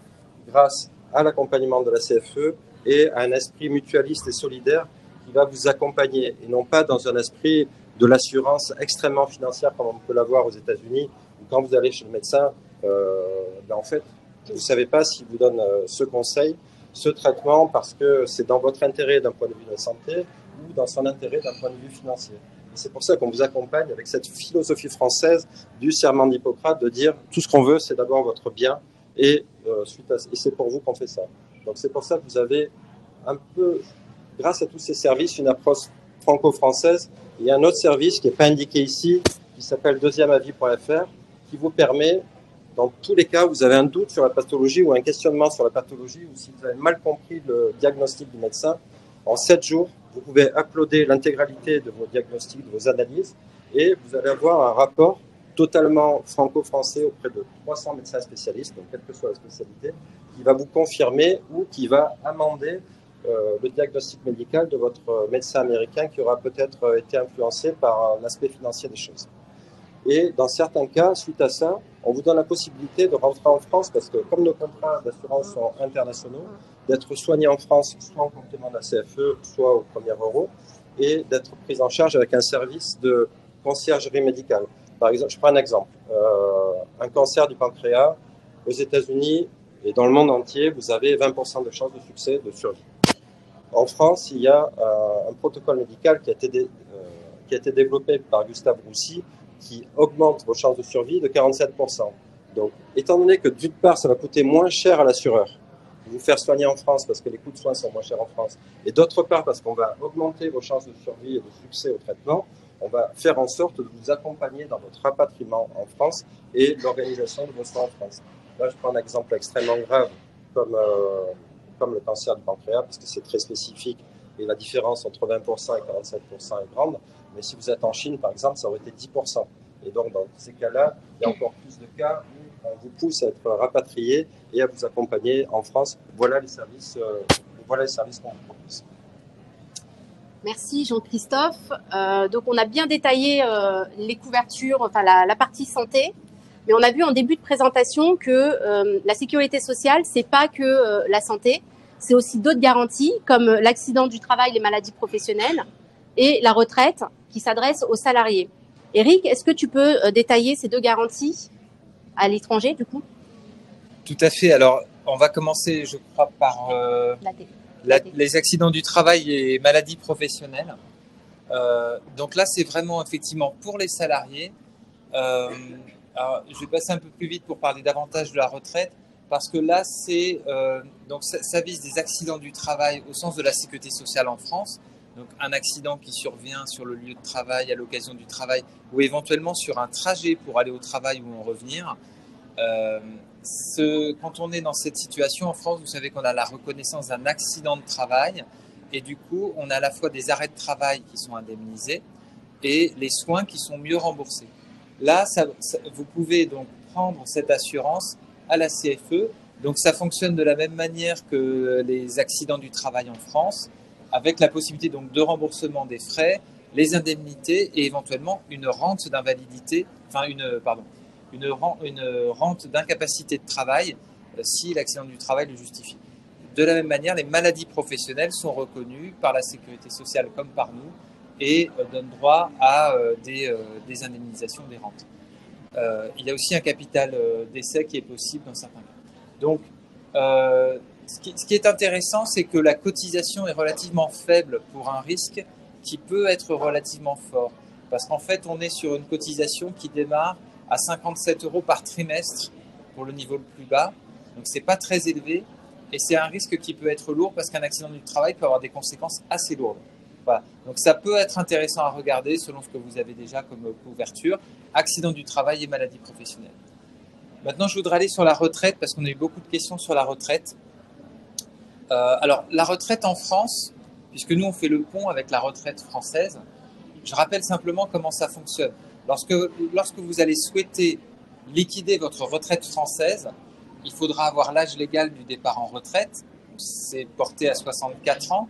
grâce à l'accompagnement de la CFE et à un esprit mutualiste et solidaire qui va vous accompagner, et non pas dans un esprit de l'assurance extrêmement financière comme on peut l'avoir aux États-Unis, où quand vous allez chez le médecin, en fait, vous ne savez pas s'il vous donne ce conseil, ce traitement, parce que c'est dans votre intérêt d'un point de vue de la santé ou dans son intérêt d'un point de vue financier. Et c'est pour ça qu'on vous accompagne avec cette philosophie française du serment d'Hippocrate de dire tout ce qu'on veut, c'est d'abord votre bien et c'est pour vous qu'on fait ça. Donc c'est pour ça que vous avez un peu, grâce à tous ces services, une approche franco-française. Il y a un autre service qui n'est pas indiqué ici, qui s'appelle deuxièmeavis.fr, qui vous permet, dans tous les cas où vous avez un doute sur la pathologie ou un questionnement sur la pathologie, ou si vous avez mal compris le diagnostic du médecin, en 7 jours, vous pouvez uploader l'intégralité de vos diagnostics, de vos analyses, et vous allez avoir un rapport totalement franco-français auprès de 300 médecins spécialistes, donc quelle que soit la spécialité, qui va vous confirmer ou qui va amender le diagnostic médical de votre médecin américain qui aura peut-être été influencé par l'aspect financier des choses. Et dans certains cas, suite à ça, on vous donne la possibilité de rentrer en France parce que comme nos contrats d'assurance sont internationaux, d'être soigné en France, soit en complément de la CFE, soit au premier euro, et d'être pris en charge avec un service de conciergerie médicale. Par exemple, je prends un exemple, un cancer du pancréas aux États-Unis et dans le monde entier, vous avez 20% de chances de succès, de survie. En France, il y a un protocole médical qui a été développé par Gustave Roussy qui augmente vos chances de survie de 47%. Donc, étant donné que d'une part, ça va coûter moins cher à l'assureur de vous faire soigner en France parce que les coûts de soins sont moins chers en France, et d'autre part, parce qu'on va augmenter vos chances de survie et de succès au traitement, on va faire en sorte de vous accompagner dans votre rapatriement en France et l'organisation de vos soins en France. Là, je prends un exemple extrêmement grave comme le cancer du pancréas, parce que c'est très spécifique et la différence entre 20% et 47% est grande. Mais si vous êtes en Chine, par exemple, ça aurait été 10%. Et donc, dans ces cas-là, il y a encore plus de cas où on vous pousse à être rapatrié et à vous accompagner en France. Voilà les services qu'on vous propose. Merci Jean-Christophe. Donc on a bien détaillé les couvertures, enfin la partie santé, mais on a vu en début de présentation que la sécurité sociale, c'est pas que la santé, c'est aussi d'autres garanties comme l'accident du travail, les maladies professionnelles et la retraite qui s'adresse aux salariés. Eric, est-ce que tu peux détailler ces deux garanties à l'étranger du coup? Tout à fait. Alors on va commencer, je crois, par les accidents du travail et maladies professionnelles. Donc là, c'est vraiment effectivement pour les salariés. Alors, je vais passer un peu plus vite pour parler davantage de la retraite, parce que là, donc ça vise des accidents du travail au sens de la sécurité sociale en France. Donc un accident qui survient sur le lieu de travail, à l'occasion du travail, ou éventuellement sur un trajet pour aller au travail ou en revenir. Quand on est dans cette situation en France, vous savez qu'on a la reconnaissance d'un accident de travail et du coup, on a à la fois des arrêts de travail qui sont indemnisés et les soins qui sont mieux remboursés. Là, vous pouvez donc prendre cette assurance à la CFE. Donc, ça fonctionne de la même manière que les accidents du travail en France, avec la possibilité donc de remboursement des frais, les indemnités et éventuellement une rente d'invalidité, enfin une rente d'incapacité de travail si l'accident du travail le justifie. De la même manière, les maladies professionnelles sont reconnues par la sécurité sociale comme par nous et donnent droit à des indemnisations, des rentes. Il y a aussi un capital d'essai qui est possible dans certains cas. Donc, ce qui est intéressant, c'est que la cotisation est relativement faible pour un risque qui peut être relativement fort. Parce qu'en fait, on est sur une cotisation qui démarre à 57 € par trimestre pour le niveau le plus bas. Donc, ce n'est pas très élevé. Et c'est un risque qui peut être lourd parce qu'un accident du travail peut avoir des conséquences assez lourdes. Voilà. Donc, ça peut être intéressant à regarder selon ce que vous avez déjà comme couverture. Accident du travail et maladie professionnelle. Maintenant, je voudrais aller sur la retraite parce qu'on a eu beaucoup de questions sur la retraite. Alors, la retraite en France, puisque nous, on fait le pont avec la retraite française, je rappelle simplement comment ça fonctionne. Lorsque vous allez souhaiter liquider votre retraite française, il faudra avoir l'âge légal du départ en retraite, c'est porté à 64 ans.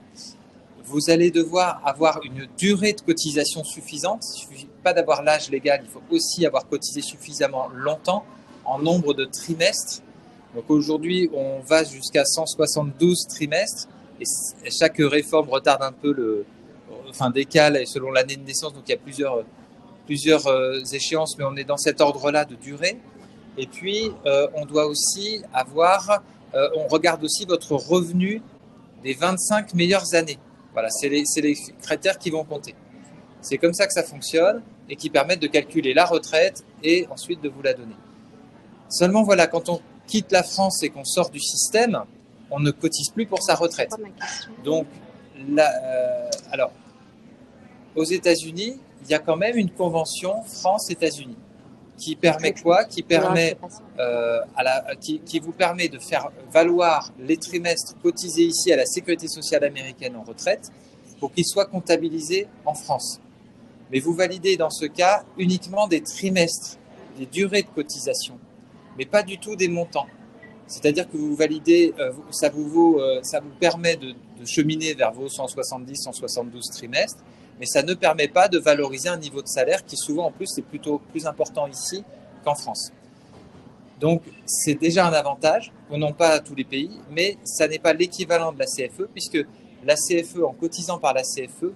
Vous allez devoir avoir une durée de cotisation suffisante. Il ne suffit pas d'avoir l'âge légal, il faut aussi avoir cotisé suffisamment longtemps en nombre de trimestres. Donc aujourd'hui, on va jusqu'à 172 trimestres et chaque réforme retarde un peu décale selon l'année de naissance. Donc il y a plusieurs échéances, mais on est dans cet ordre-là de durée. Et puis, on doit aussi on regarde aussi votre revenu des 25 meilleures années. Voilà, c'est les critères qui vont compter. C'est comme ça que ça fonctionne et qui permettent de calculer la retraite et ensuite de vous la donner. Seulement, voilà, quand on quitte la France et qu'on sort du système, on ne cotise plus pour sa retraite. Donc, alors, aux États-Unis, il y a quand même une convention France-États-Unis qui permet quoi? Qui vous permet de faire valoir les trimestres cotisés ici à la sécurité sociale américaine en retraite pour qu'ils soient comptabilisés en France. Mais vous validez dans ce cas uniquement des trimestres, des durées de cotisation, mais pas du tout des montants. C'est-à-dire que vous validez, ça vous permet de cheminer vers vos 170, 172 trimestres, mais ça ne permet pas de valoriser un niveau de salaire qui souvent en plus est plutôt plus important ici qu'en France. Donc c'est déjà un avantage, non pas à tous les pays, mais ça n'est pas l'équivalent de la CFE, puisque la CFE, en cotisant par la CFE,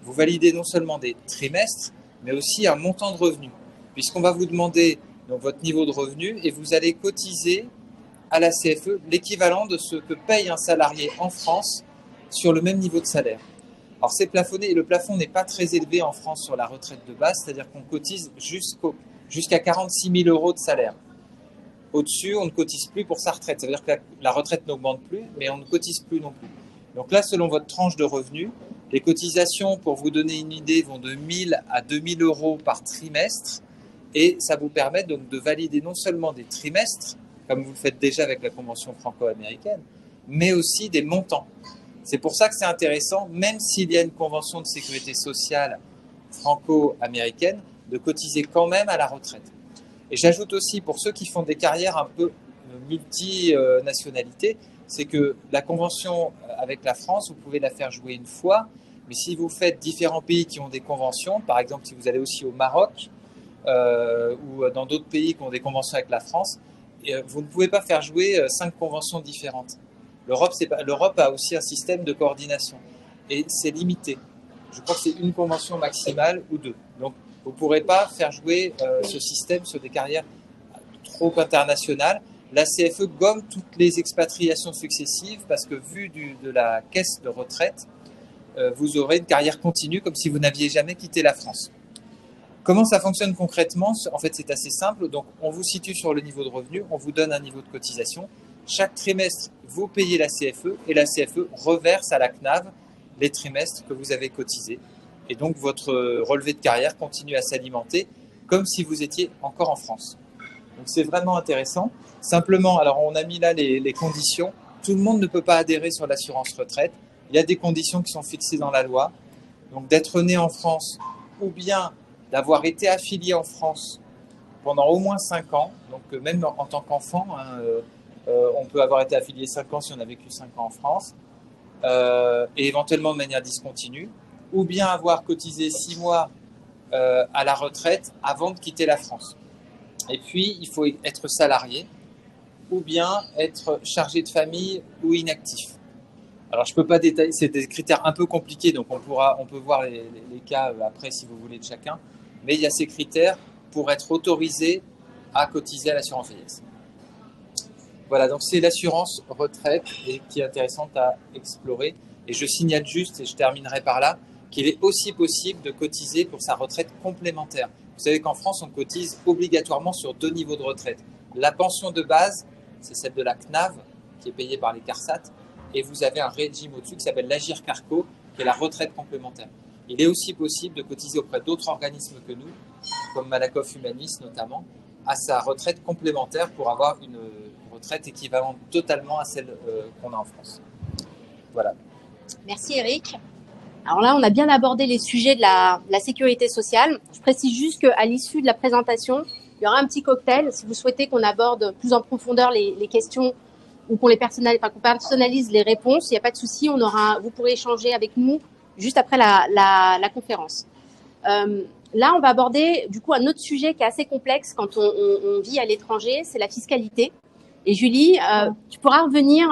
vous validez non seulement des trimestres, mais aussi un montant de revenu, puisqu'on va vous demander donc, votre niveau de revenu et vous allez cotiser à la CFE l'équivalent de ce que paye un salarié en France sur le même niveau de salaire. Alors c'est plafonné, et le plafond n'est pas très élevé en France sur la retraite de base, c'est-à-dire qu'on cotise jusqu'à 46 000 euros de salaire. Au-dessus, on ne cotise plus pour sa retraite. Ça veut dire que la retraite n'augmente plus, mais on ne cotise plus non plus. Donc là, selon votre tranche de revenus, les cotisations, pour vous donner une idée, vont de 1 000 à 2 000 euros par trimestre. Et ça vous permet donc de valider non seulement des trimestres, comme vous le faites déjà avec la convention franco-américaine, mais aussi des montants. C'est pour ça que c'est intéressant, même s'il y a une convention de sécurité sociale franco-américaine, de cotiser quand même à la retraite. Et j'ajoute aussi, pour ceux qui font des carrières un peu multinationalité, c'est que la convention avec la France, vous pouvez la faire jouer une fois, mais si vous faites différents pays qui ont des conventions, par exemple si vous allez aussi au Maroc ou dans d'autres pays qui ont des conventions avec la France, vous ne pouvez pas faire jouer 5 conventions différentes. L'Europe a aussi un système de coordination et c'est limité. Je crois que c'est une convention maximale ou 2. Donc vous ne pourrez pas faire jouer ce système sur des carrières trop internationales. La CFE gomme toutes les expatriations successives parce que vu de la caisse de retraite, vous aurez une carrière continue comme si vous n'aviez jamais quitté la France. Comment ça fonctionne concrètement? En fait, c'est assez simple. Donc, on vous situe sur le niveau de revenu, on vous donne un niveau de cotisation. Chaque trimestre, vous payez la CFE et la CFE reverse à la CNAV les trimestres que vous avez cotisés. Et donc, votre relevé de carrière continue à s'alimenter comme si vous étiez encore en France. Donc, c'est vraiment intéressant. Simplement, alors on a mis là les conditions. Tout le monde ne peut pas adhérer sur l'assurance retraite. Il y a des conditions qui sont fixées dans la loi. Donc, d'être né en France ou bien d'avoir été affilié en France pendant au moins 5 ans. Donc, même en tant qu'enfant, on peut avoir été affilié 5 ans si on a vécu 5 ans en France. Et éventuellement de manière discontinue. Ou bien avoir cotisé 6 mois à la retraite avant de quitter la France. Et puis, il faut être salarié ou bien être chargé de famille ou inactif. Alors, je ne peux pas détailler, c'est des critères un peu compliqués, donc on peut voir les cas après si vous voulez de chacun. Mais il y a ces critères pour être autorisé à cotiser à l'assurance vieillesse. Voilà, donc c'est l'assurance retraite et qui est intéressante à explorer. Et je signale juste, et je terminerai par là, qu'il est aussi possible de cotiser pour sa retraite complémentaire. Vous savez qu'en France, on cotise obligatoirement sur 2 niveaux de retraite. La pension de base, c'est celle de la CNAV, qui est payée par les CARSAT, et vous avez un régime au-dessus qui s'appelle l'Agirc-Arrco, qui est la retraite complémentaire. Il est aussi possible de cotiser auprès d'autres organismes que nous, comme Malakoff Humanis notamment, à sa retraite complémentaire pour avoir une retraite équivalente totalement à celle qu'on a en France. Voilà. Merci Eric. Alors là, on a bien abordé les sujets de la sécurité sociale. Je précise juste qu'à l'issue de la présentation, il y aura un petit cocktail. Si vous souhaitez qu'on aborde plus en profondeur les questions ou qu'on personnalise les réponses, il n'y a pas de souci. Vous pourrez échanger avec nous juste après la conférence. Là, on va aborder du coup un autre sujet qui est assez complexe quand on vit à l'étranger, c'est la fiscalité. Et Julie, tu pourras revenir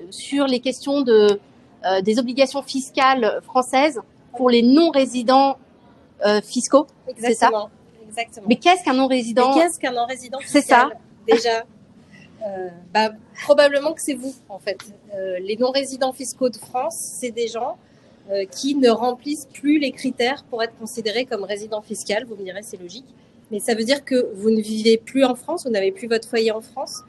sur les questions des obligations fiscales françaises pour les non-résidents fiscaux. Exactement. C'est ça? Exactement. Mais qu'est-ce qu'un non-résident? Qu'est-ce qu'un non-résident fiscal? C'est ça. Déjà, probablement que c'est vous, en fait. Les non-résidents fiscaux de France, c'est des gens qui ne remplissent plus les critères pour être considérés comme résidents fiscaux. Vous me direz, c'est logique. Mais ça veut dire que vous ne vivez plus en France, vous n'avez plus votre foyer en France,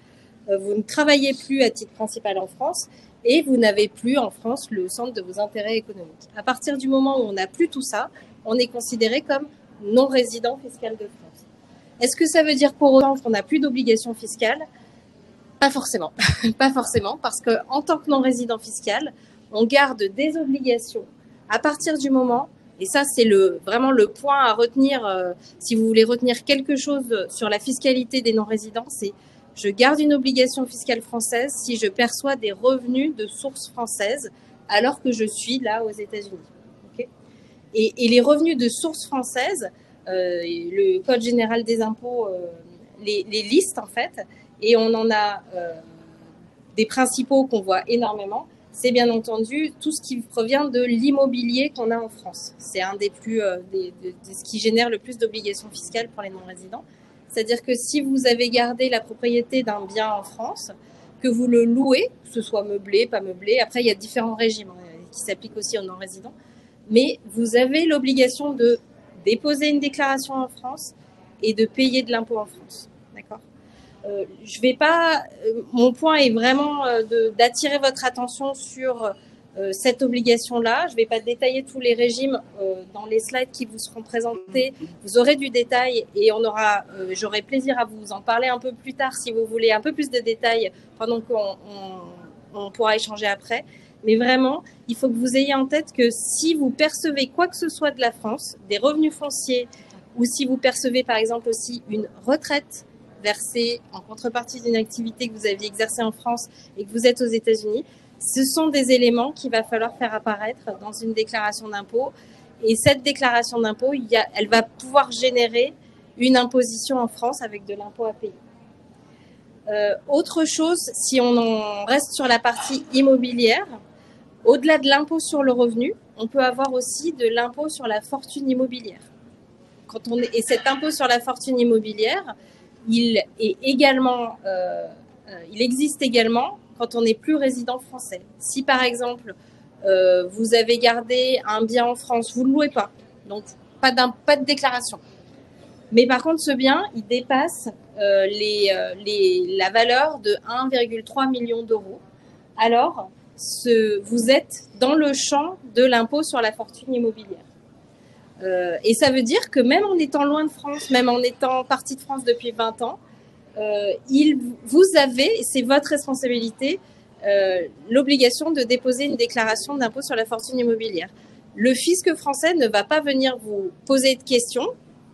vous ne travaillez plus à titre principal en France et vous n'avez plus en France le centre de vos intérêts économiques. À partir du moment où on n'a plus tout ça, on est considéré comme non-résident fiscal de France. Est-ce que ça veut dire pour autant qu'on n'a plus d'obligations fiscales? Pas forcément. Pas forcément, parce qu'en tant que non-résident fiscal, on garde des obligations à partir du moment, et ça c'est vraiment le point à retenir, si vous voulez retenir quelque chose sur la fiscalité des non-résidents, c'est je garde une obligation fiscale française si je perçois des revenus de source française alors que je suis là aux États-Unis. Okay, et les revenus de source française, le Code général des impôts les listes en fait, et on en a des principaux qu'on voit énormément. C'est bien entendu tout ce qui provient de l'immobilier qu'on a en France. C'est un des plus, ce qui génère le plus d'obligations fiscales pour les non-résidents. C'est-à-dire que si vous avez gardé la propriété d'un bien en France, que vous le louez, que ce soit meublé, pas meublé, après il y a différents régimes qui s'appliquent aussi aux non-résidents, mais vous avez l'obligation de déposer une déclaration en France et de payer de l'impôt en France. D'accord ? Je vais pas. Mon point est vraiment d'attirer votre attention sur cette obligation-là. Je ne vais pas détailler tous les régimes dans les slides qui vous seront présentés. Vous aurez du détail et j'aurai plaisir à vous en parler un peu plus tard si vous voulez un peu plus de détails pendant qu'on pourra échanger après. Mais vraiment, il faut que vous ayez en tête que si vous percevez quoi que ce soit de la France, des revenus fonciers, ou si vous percevez par exemple aussi une retraite versée en contrepartie d'une activité que vous aviez exercée en France et que vous êtes aux États-Unis, ce sont des éléments qu'il va falloir faire apparaître dans une déclaration d'impôt. Et cette déclaration d'impôt, elle va pouvoir générer une imposition en France avec de l'impôt à payer. Autre chose, si on en reste sur la partie immobilière, au-delà de l'impôt sur le revenu, on peut avoir aussi de l'impôt sur la fortune immobilière. Et cet impôt sur la fortune immobilière, il existe également quand on n'est plus résident français. Si par exemple, vous avez gardé un bien en France, vous ne le louez pas, donc pas de déclaration. Mais par contre, ce bien, il dépasse la valeur de 1,3 million d'euros. Alors, vous êtes dans le champ de l'impôt sur la fortune immobilière. Et ça veut dire que même en étant loin de France, même en étant parti de France depuis 20 ans, vous avez, c'est votre responsabilité, l'obligation de déposer une déclaration d'impôt sur la fortune immobilière. Le fisc français ne va pas venir vous poser de questions,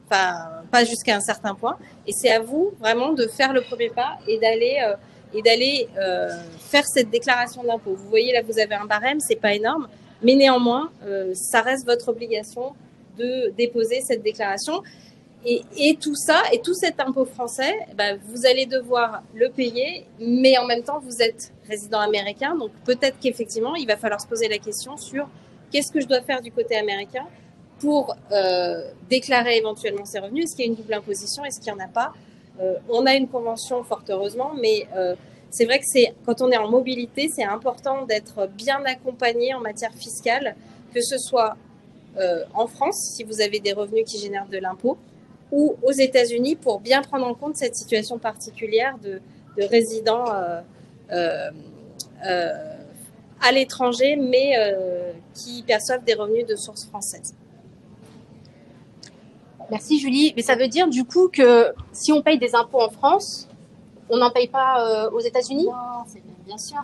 pas jusqu'à un certain point, et c'est à vous vraiment de faire le premier pas et d'aller faire cette déclaration d'impôt. Vous voyez là, vous avez un barème, c'est pas énorme, mais néanmoins, ça reste votre obligation de déposer cette déclaration. Et tout ça, et tout cet impôt français, vous allez devoir le payer, mais en même temps, vous êtes résident américain, donc peut-être qu'effectivement, il va falloir se poser la question sur qu'est-ce que je dois faire du côté américain pour déclarer éventuellement ces revenus. Est-ce qu'il y a une double imposition? Est-ce qu'il n'y en a pas? On a une convention, fort heureusement, mais c'est vrai que quand on est en mobilité, c'est important d'être bien accompagné en matière fiscale, que ce soit en France, si vous avez des revenus qui génèrent de l'impôt, ou aux États-Unis pour bien prendre en compte cette situation particulière de résidents à l'étranger, mais qui perçoivent des revenus de source française. Merci Julie. Mais ça veut dire du coup que si on paye des impôts en France, on n'en paye pas aux États-Unis? Non, c'est bien sûr.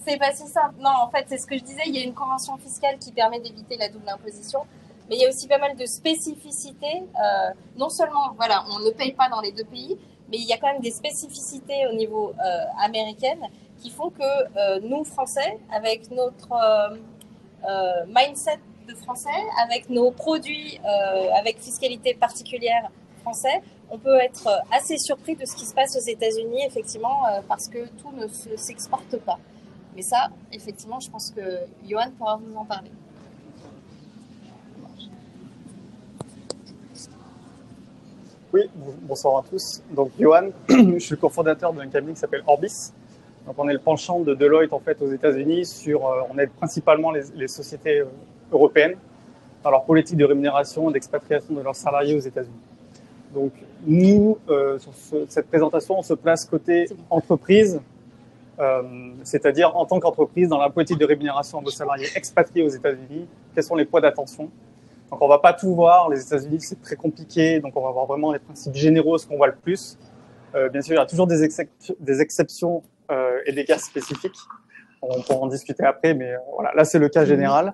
C'est pas si simple. Non, en fait, c'est ce que je disais, il y a une convention fiscale qui permet d'éviter la double imposition, mais il y a aussi pas mal de spécificités. Non seulement, voilà, on ne paye pas dans les deux pays, mais il y a quand même des spécificités au niveau américain qui font que nous, Français, avec notre mindset de Français, avec nos produits, avec fiscalité particulière français, on peut être assez surpris de ce qui se passe aux États-Unis, effectivement, parce que tout ne s'exporte pas. Mais ça, effectivement, je pense que Johan pourra vous en parler. Oui, bonsoir à tous. Donc, Johan, je suis le cofondateur d'un cabinet qui s'appelle Orbis. Donc, on est le penchant de Deloitte, en fait, aux États-Unis. On aide principalement les sociétés européennes dans leur politique de rémunération et d'expatriation de leurs salariés aux États-Unis. Donc, nous, sur cette présentation, on se place côté entreprise, c'est-à-dire en tant qu'entreprise, dans la politique de rémunération de vos salariés expatriés aux États-Unis, quels sont les points d'attention. Donc, on ne va pas tout voir. Les États-Unis, c'est très compliqué. Donc, on va voir vraiment les principes généraux, ce qu'on voit le plus. Bien sûr, il y a toujours des exceptions et des cas spécifiques. On pourra en discuter après, mais voilà, là, c'est le cas général.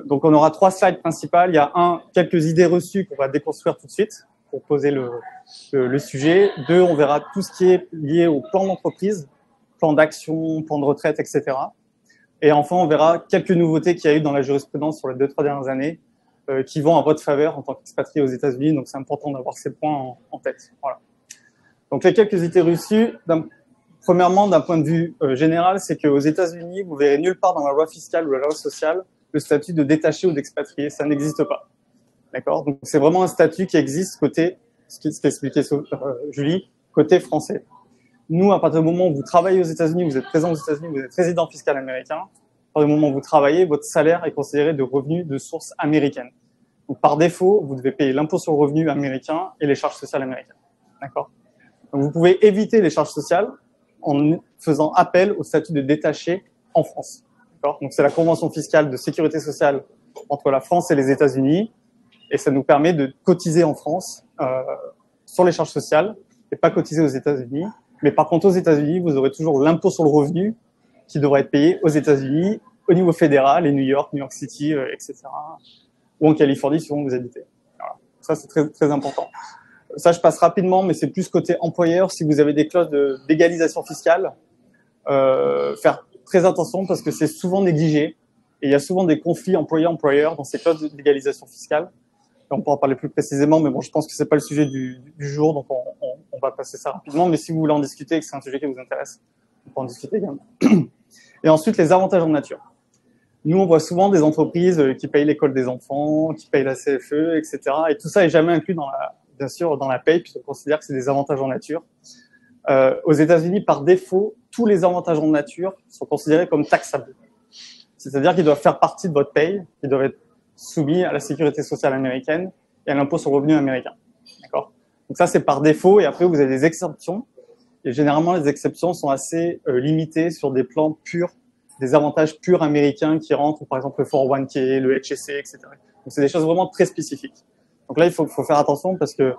Donc, on aura 3 slides principales. Il y a quelques idées reçues qu'on va déconstruire tout de suite. pour poser le sujet. 2, on verra tout ce qui est lié au plan d'entreprise, plan d'action, plan de retraite, etc. Et enfin, on verra quelques nouveautés qu'il y a eu dans la jurisprudence sur les 2-3 dernières années qui vont à votre faveur en tant qu'expatrié aux États-Unis. Donc, c'est important d'avoir ces points en tête. Voilà. Donc, les quelques idées reçues. Premièrement, d'un point de vue général, c'est qu'aux États-Unis, vous verrez nulle part dans la loi fiscale ou la loi sociale le statut de détaché ou d'expatrié. Ça n'existe pas. D'accord? Donc, c'est vraiment un statut qui existe côté, ce qu'expliquait Julie, côté français. Nous, à partir du moment où vous travaillez aux États-Unis, vous êtes présent aux États-Unis, vous êtes résident fiscal américain, à partir du moment où vous travaillez, votre salaire est considéré de revenu de source américaine. Donc, par défaut, vous devez payer l'impôt sur le revenu américain et les charges sociales américaines. D'accord? Donc, vous pouvez éviter les charges sociales en faisant appel au statut de détaché en France. D'accord? Donc, c'est la convention fiscale de sécurité sociale entre la France et les États-Unis, et ça nous permet de cotiser en France sur les charges sociales et pas cotiser aux États-Unis. Mais par contre, aux États-Unis, vous aurez toujours l'impôt sur le revenu qui devrait être payé aux États-Unis, au niveau fédéral, et New York City, etc. Ou en Californie, si vous habitez. Voilà. Ça, c'est très, très important. Ça, je passe rapidement, mais c'est plus côté employeur. Si vous avez des clauses d'égalisation fiscale, faire très attention parce que c'est souvent négligé. Et il y a souvent des conflits employeur-employeur dans ces clauses d'égalisation fiscale. Et on pourra en parler plus précisément, mais bon, je pense que c'est pas le sujet du jour, donc on va passer ça rapidement. Mais si vous voulez en discuter et que c'est un sujet qui vous intéresse, on peut en discuter également. Et ensuite, les avantages en nature. Nous, on voit souvent des entreprises qui payent l'école des enfants, qui payent la CFE, etc. Et tout ça est jamais inclus bien sûr, dans la paye, puisqu'on considère que c'est des avantages en nature. Aux États-Unis, par défaut, tous les avantages en nature sont considérés comme taxables. C'est-à-dire qu'ils doivent faire partie de votre paye, ils doivent être soumis à la sécurité sociale américaine et à l'impôt sur le revenu américain. D'accord? Donc ça, c'est par défaut. Et après, vous avez des exceptions. Et généralement, les exceptions sont assez limitées sur des plans purs, des avantages purs américains qui rentrent, par exemple le 401k, le HSA, etc. Donc, c'est des choses vraiment très spécifiques. Donc là, il faut faire attention parce que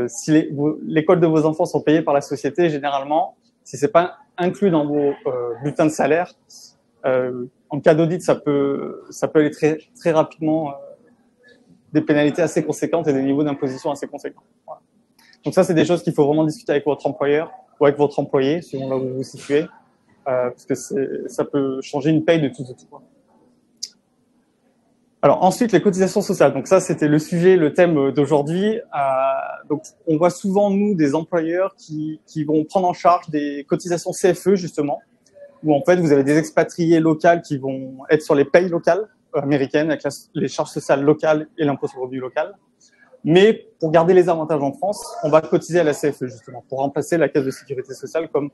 si l'école de vos enfants sont payées par la société, généralement, si c'est pas inclus dans vos bulletins de salaire, en cas d'audit, ça peut aller très, très rapidement des pénalités assez conséquentes et des niveaux d'imposition assez conséquents. Voilà. Donc ça, c'est des choses qu'il faut vraiment discuter avec votre employeur ou avec votre employé, selon là où vous vous situez, parce que ça peut changer une paye de tout au tout. Alors ensuite, les cotisations sociales. Donc ça, c'était le sujet, le thème d'aujourd'hui. Donc on voit souvent, nous, des employeurs qui vont prendre en charge des cotisations CFE, justement, où en fait, vous avez des expatriés locaux qui vont être sur les payes locales américaines, avec les charges sociales locales et l'impôt sur le revenu local. Mais pour garder les avantages en France, on va cotiser à la CFE, justement, pour remplacer la caisse de sécurité sociale, comme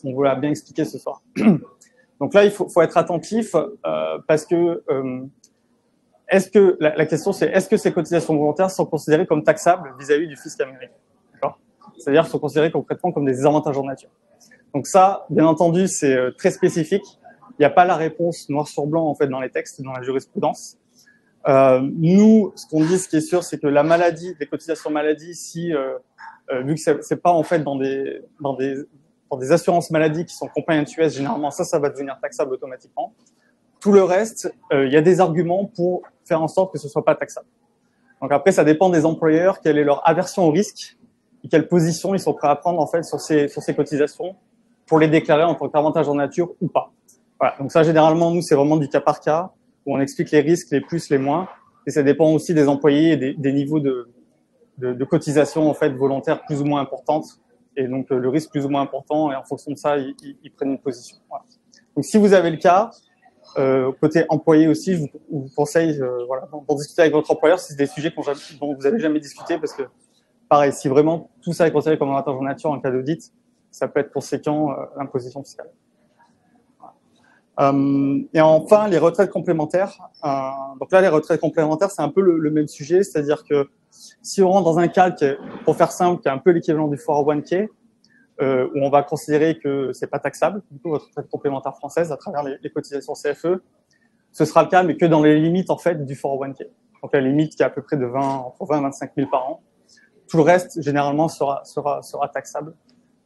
on vous l'a bien expliqué ce soir. Donc là, il faut être attentif parce que est-ce que la question c'est est-ce que ces cotisations volontaires sont considérées comme taxables vis-à-vis du fisc américain? D'accord? C'est-à-dire sont considérées concrètement comme des avantages en nature. Donc ça, bien entendu, c'est très spécifique. Il n'y a pas la réponse noir sur blanc en fait dans les textes, dans la jurisprudence. Nous, ce qu'on dit, ce qui est sûr, c'est que la maladie, les cotisations maladie, si vu que c'est pas en fait dans des assurances maladie qui sont compliant US, généralement ça va devenir taxable automatiquement. Tout le reste, il y a des arguments pour faire en sorte que ce soit pas taxable. Donc après, ça dépend des employeurs, quelle est leur aversion au risque et quelle position ils sont prêts à prendre en fait sur ces cotisations pour les déclarer en tant qu'avantage en nature ou pas. Voilà. Donc ça, généralement, nous, c'est vraiment du cas par cas où on explique les risques, les plus, les moins, et ça dépend aussi des employés et des niveaux de cotisation en fait volontaires plus ou moins importantes, et donc le risque plus ou moins important, et en fonction de ça, ils prennent une position. Voilà. Donc si vous avez le cas, côté employé aussi, je vous conseille voilà, d'en discuter avec votre employeur si c'est des sujets dont vous n'avez jamais discuté, parce que pareil, si vraiment tout ça est considéré comme avantage en nature en cas d'audit, ça peut être conséquent l'imposition fiscale. Et enfin, les retraites complémentaires. Donc là, les retraites complémentaires, c'est un peu le même sujet, c'est-à-dire que si on rentre dans un cas pour faire simple, qui est un peu l'équivalent du 401k, où on va considérer que c'est pas taxable, du coup, votre retraite complémentaire française à travers les cotisations CFE, ce sera le cas, mais que dans les limites en fait du 401k. Donc la limite qui est à peu près de entre 20 et 25 000 par an. Tout le reste, généralement, sera taxable,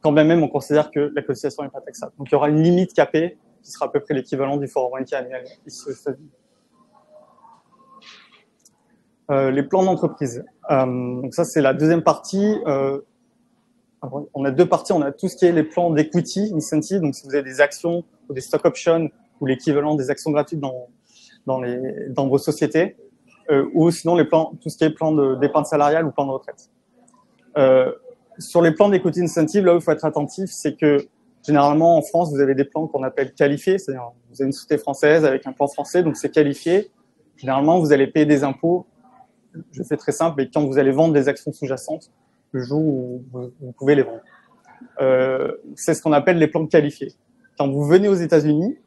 quand bien même on considère que la cotisation n'est pas taxable. Donc il y aura une limite capée qui sera à peu près l'équivalent du 401k annuel ici aux États-Unis. Les plans d'entreprise. Donc ça, c'est la deuxième partie. Alors, on a deux parties. On a tout ce qui est les plans d'equity incentive. Donc, si vous avez des actions ou des stock options ou l'équivalent des actions gratuites dans vos sociétés, ou sinon les plans, tout ce qui est plan d'épargne salariale ou plan de retraite. Sur les plans d'equity incentive, là où il faut être attentif, c'est que généralement en France, vous avez des plans qu'on appelle qualifiés, c'est-à-dire vous avez une société française avec un plan français, donc c'est qualifié. Généralement, vous allez payer des impôts. Je fais très simple, mais quand vous allez vendre des actions sous-jacentes, le jour où vous pouvez les vendre. C'est ce qu'on appelle les plans qualifiés. Quand vous venez aux États-Unis,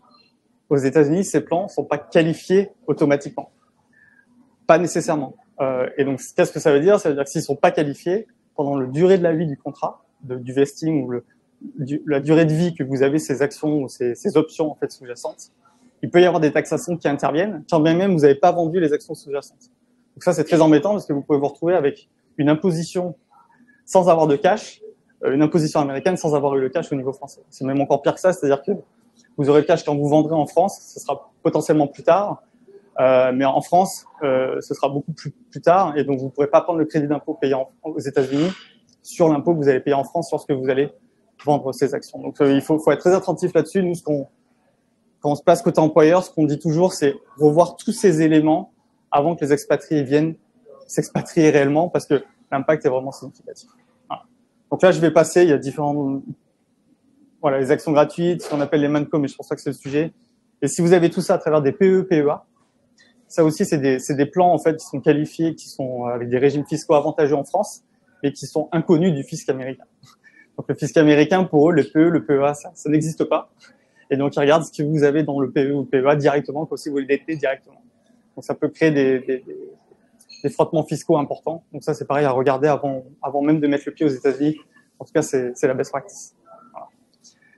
ces plans ne sont pas qualifiés automatiquement. Pas nécessairement. Et donc, qu'est-ce que ça veut dire? Ça veut dire que s'ils ne sont pas qualifiés, pendant la durée de la vie du contrat, du vesting ou la durée de vie que vous avez ces actions ou ces options en fait sous-jacentes, il peut y avoir des taxations qui interviennent, quand bien même vous n'avez pas vendu les actions sous-jacentes. Donc ça, c'est très embêtant parce que vous pouvez vous retrouver avec une imposition sans avoir de cash, une imposition américaine sans avoir eu le cash au niveau français. C'est même encore pire que ça, c'est-à-dire que vous aurez le cash quand vous vendrez en France, ce sera potentiellement plus tard, mais en France, ce sera beaucoup plus tard, et donc vous ne pourrez pas prendre le crédit d'impôt payé aux États-Unis sur l'impôt que vous allez payer en France lorsque vous allez vendre ces actions. Donc il faut être très attentif là-dessus. Nous, quand on se place côté employeur, ce qu'on dit toujours, c'est revoir tous ces éléments avant que les expatriés viennent s'expatrier réellement, parce que l'impact est vraiment significatif. Voilà. Donc là, je vais passer, il y a différents... Voilà, les actions gratuites, ce qu'on appelle les MANCO, mais je pense pas que c'est le sujet. Et si vous avez tout ça à travers des PE, PEA, ça aussi, c'est des plans, en fait, qui sont qualifiés, qui sont avec des régimes fiscaux avantageux en France, mais qui sont inconnus du fisc américain. Donc, le fisc américain, pour eux, le PE, le PEA, ça n'existe pas. Et donc, ils regardent ce que vous avez dans le PE ou le PEA directement, comme si vous le détenez directement. Donc, ça peut créer des frottements fiscaux importants. Donc, ça, c'est pareil à regarder avant même de mettre le pied aux États-Unis. En tout cas, c'est la best practice. Voilà.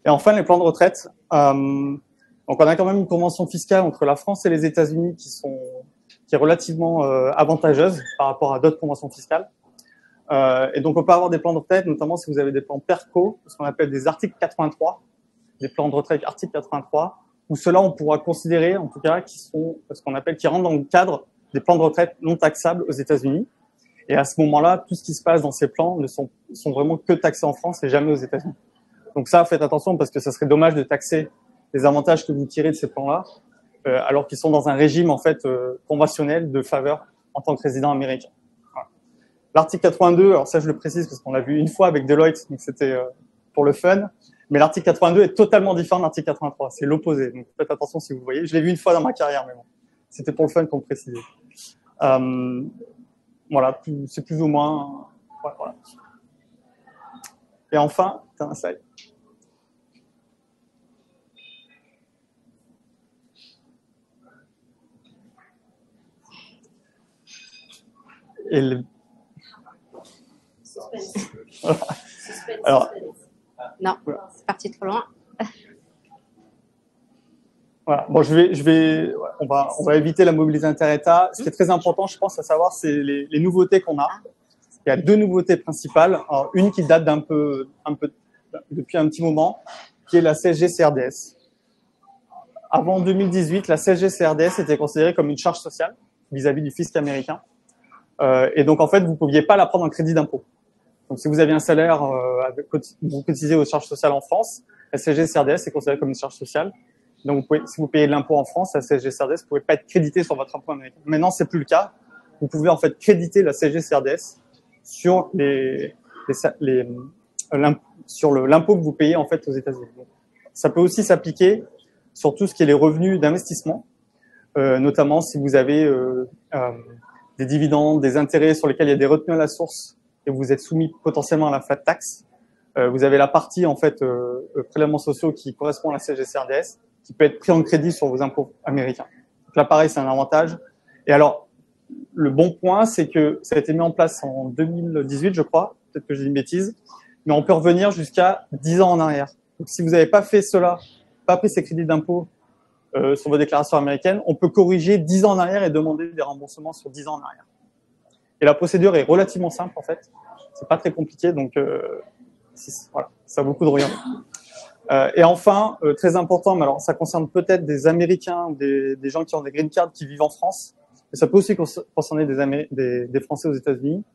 Et enfin, les plans de retraite. Donc, on a quand même une convention fiscale entre la France et les États-Unis qui est relativement avantageuse par rapport à d'autres conventions fiscales. Et donc, on peut avoir des plans de retraite, notamment si vous avez des plans PERCO, ce qu'on appelle des articles 83, des plans de retraite article 83, où ceux-là, on pourra considérer, en tout cas, qui sont ce qu'on appelle, qui rentrent dans le cadre des plans de retraite non taxables aux États-Unis. Et à ce moment-là, tout ce qui se passe dans ces plans sont vraiment que taxés en France et jamais aux États-Unis. Donc ça, faites attention parce que ça serait dommage de taxer les avantages que vous tirez de ces plans-là, alors qu'ils sont dans un régime en fait conventionnel de faveur en tant que résident américain. Voilà. L'article 82, alors ça je le précise parce qu'on l'a vu une fois avec Deloitte, donc c'était pour le fun, mais l'article 82 est totalement différent de l'article 83, c'est l'opposé, donc faites attention si vous le voyez. Je l'ai vu une fois dans ma carrière, mais bon, c'était pour le fun qu'on le précisait. Voilà, c'est plus ou moins... Voilà. Et enfin, t'as un slide. Et le... Voilà. Alors, non, c'est parti trop loin. Voilà. Bon, on va éviter la mobilité inter-État. Ce qui est très important, je pense, à savoir, c'est les nouveautés qu'on a. Il y a deux nouveautés principales. Alors, une qui date depuis un petit moment, qui est la CSG-CRDS. Avant 2018, la CSG-CRDS était considérée comme une charge sociale vis-à-vis du fisc américain. Et donc, en fait, vous ne pouviez pas la prendre en crédit d'impôt. Donc, si vous aviez un salaire, vous cotisez aux charges sociales en France, la CSG-CRDS est considérée comme une charge sociale. Donc, si vous payez de l'impôt en France, la CSG-CRDS ne pouvait pas être créditée sur votre impôt américain. Maintenant, c'est plus le cas. Vous pouvez en fait créditer la CSG-CRDS sur l'impôt que vous payez en fait aux États-Unis. Ça peut aussi s'appliquer sur tout ce qui est les revenus d'investissement, notamment si vous avez des dividendes, des intérêts sur lesquels il y a des retenues à la source et vous êtes soumis potentiellement à la flat tax. Vous avez la partie en fait prélèvements sociaux qui correspond à la CSG-CRDS, qui peut être pris en crédit sur vos impôts américains. Donc là, pareil, c'est un avantage. Et alors, le bon point, c'est que ça a été mis en place en 2018, je crois. Peut-être que j'ai une bêtise. Mais on peut revenir jusqu'à 10 ans en arrière. Donc, si vous n'avez pas fait cela, pas pris ces crédits d'impôt sur vos déclarations américaines, on peut corriger 10 ans en arrière et demander des remboursements sur 10 ans en arrière. Et la procédure est relativement simple, en fait. C'est pas très compliqué, donc voilà, ça vaut le coup de regarder. Et enfin, très important, mais alors ça concerne peut-être des Américains, des gens qui ont des green cards qui vivent en France, mais ça peut aussi concerner des Français aux États-Unis.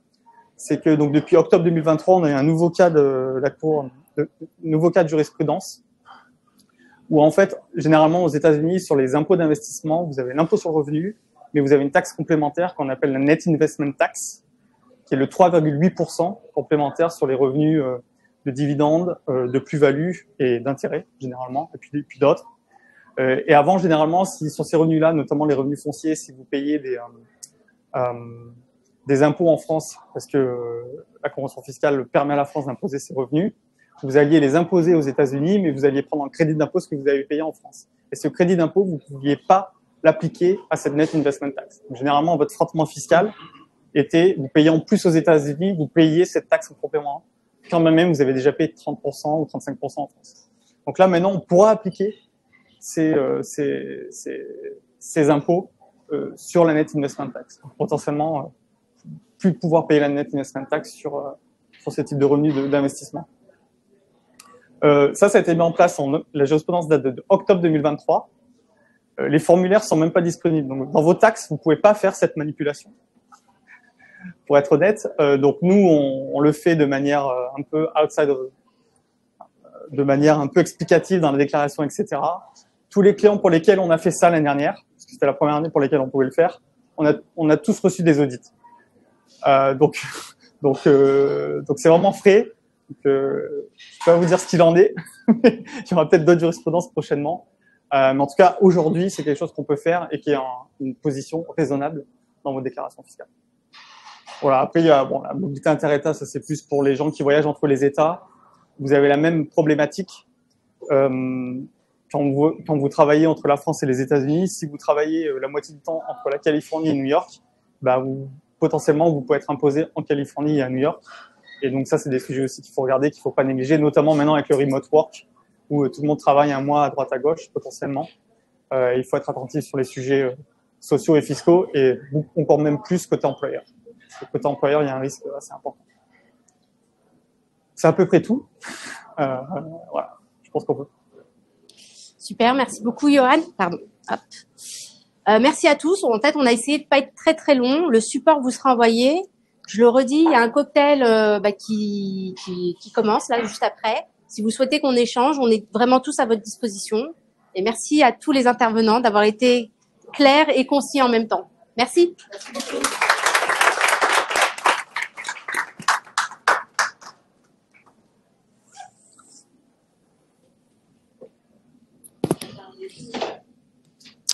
c'est que donc depuis octobre 2023, on a eu un nouveau cas de la Cour, nouveau cas de jurisprudence, où en fait, généralement aux États-Unis, sur les impôts d'investissement, vous avez l'impôt sur le revenu, mais vous avez une taxe complémentaire qu'on appelle la Net Investment Tax, qui est le 3,8% complémentaire sur les revenus de dividendes, de plus-value et d'intérêts, généralement, et puis d'autres. Et avant, généralement, sur ces revenus-là, notamment les revenus fonciers, si vous payez des impôts en France, parce que la convention fiscale permet à la France d'imposer ses revenus, vous alliez les imposer aux États-Unis, mais vous alliez prendre en crédit d'impôt ce que vous avez payé en France. Et ce crédit d'impôt, vous ne pouviez pas l'appliquer à cette Net Investment Tax. Donc, généralement, votre frottement fiscal était, vous payez en plus aux États-Unis, vous payez cette taxe en complément, quand même vous avez déjà payé 30% ou 35% en France. Donc là, maintenant, on pourra appliquer ces impôts sur la Net Investment Tax. Donc, potentiellement, plus pouvoir payer la Net Investment Tax sur ce type de revenus d'investissement. Ça a été mis en place, la jurisprudence date de octobre 2023. Les formulaires sont même pas disponibles. Donc, dans vos taxes, vous pouvez pas faire cette manipulation. Pour être honnête, donc nous, on le fait de manière un peu outside, de manière un peu explicative dans la déclaration, etc. Tous les clients pour lesquels on a fait ça l'année dernière, parce que c'était la première année pour lesquels on pouvait le faire, on a tous reçu des audits. Donc c'est vraiment frais. Donc, je peux pas vous dire ce qu'il en est. Il y aura peut-être d'autres jurisprudences prochainement. Mais en tout cas, aujourd'hui, c'est quelque chose qu'on peut faire et qui est une position raisonnable dans vos déclarations fiscales. Voilà. Après, il y a la mobilité inter-État, ça c'est plus pour les gens qui voyagent entre les États. Vous avez la même problématique quand vous travaillez entre la France et les États-Unis. Si vous travaillez la moitié du temps entre la Californie et New York, potentiellement, vous pouvez être imposé en Californie et à New York. Et donc ça, c'est des sujets aussi qu'il faut regarder, qu'il faut pas négliger, notamment maintenant avec le remote work, où tout le monde travaille un mois à droite à gauche, potentiellement. Il faut être attentif sur les sujets sociaux et fiscaux, et encore même plus côté employeur. Parce que côté employeur, il y a un risque assez important. C'est à peu près tout. Voilà, je pense qu'on peut. Super, merci beaucoup, Johan. Pardon. Hop. Merci à tous. En fait, on a essayé de pas être très très long. Le support vous sera envoyé. Je le redis, il y a un cocktail qui commence là juste après. Si vous souhaitez qu'on échange, on est vraiment tous à votre disposition. Et merci à tous les intervenants d'avoir été clairs et concis en même temps. Merci.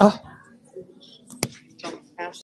Ah.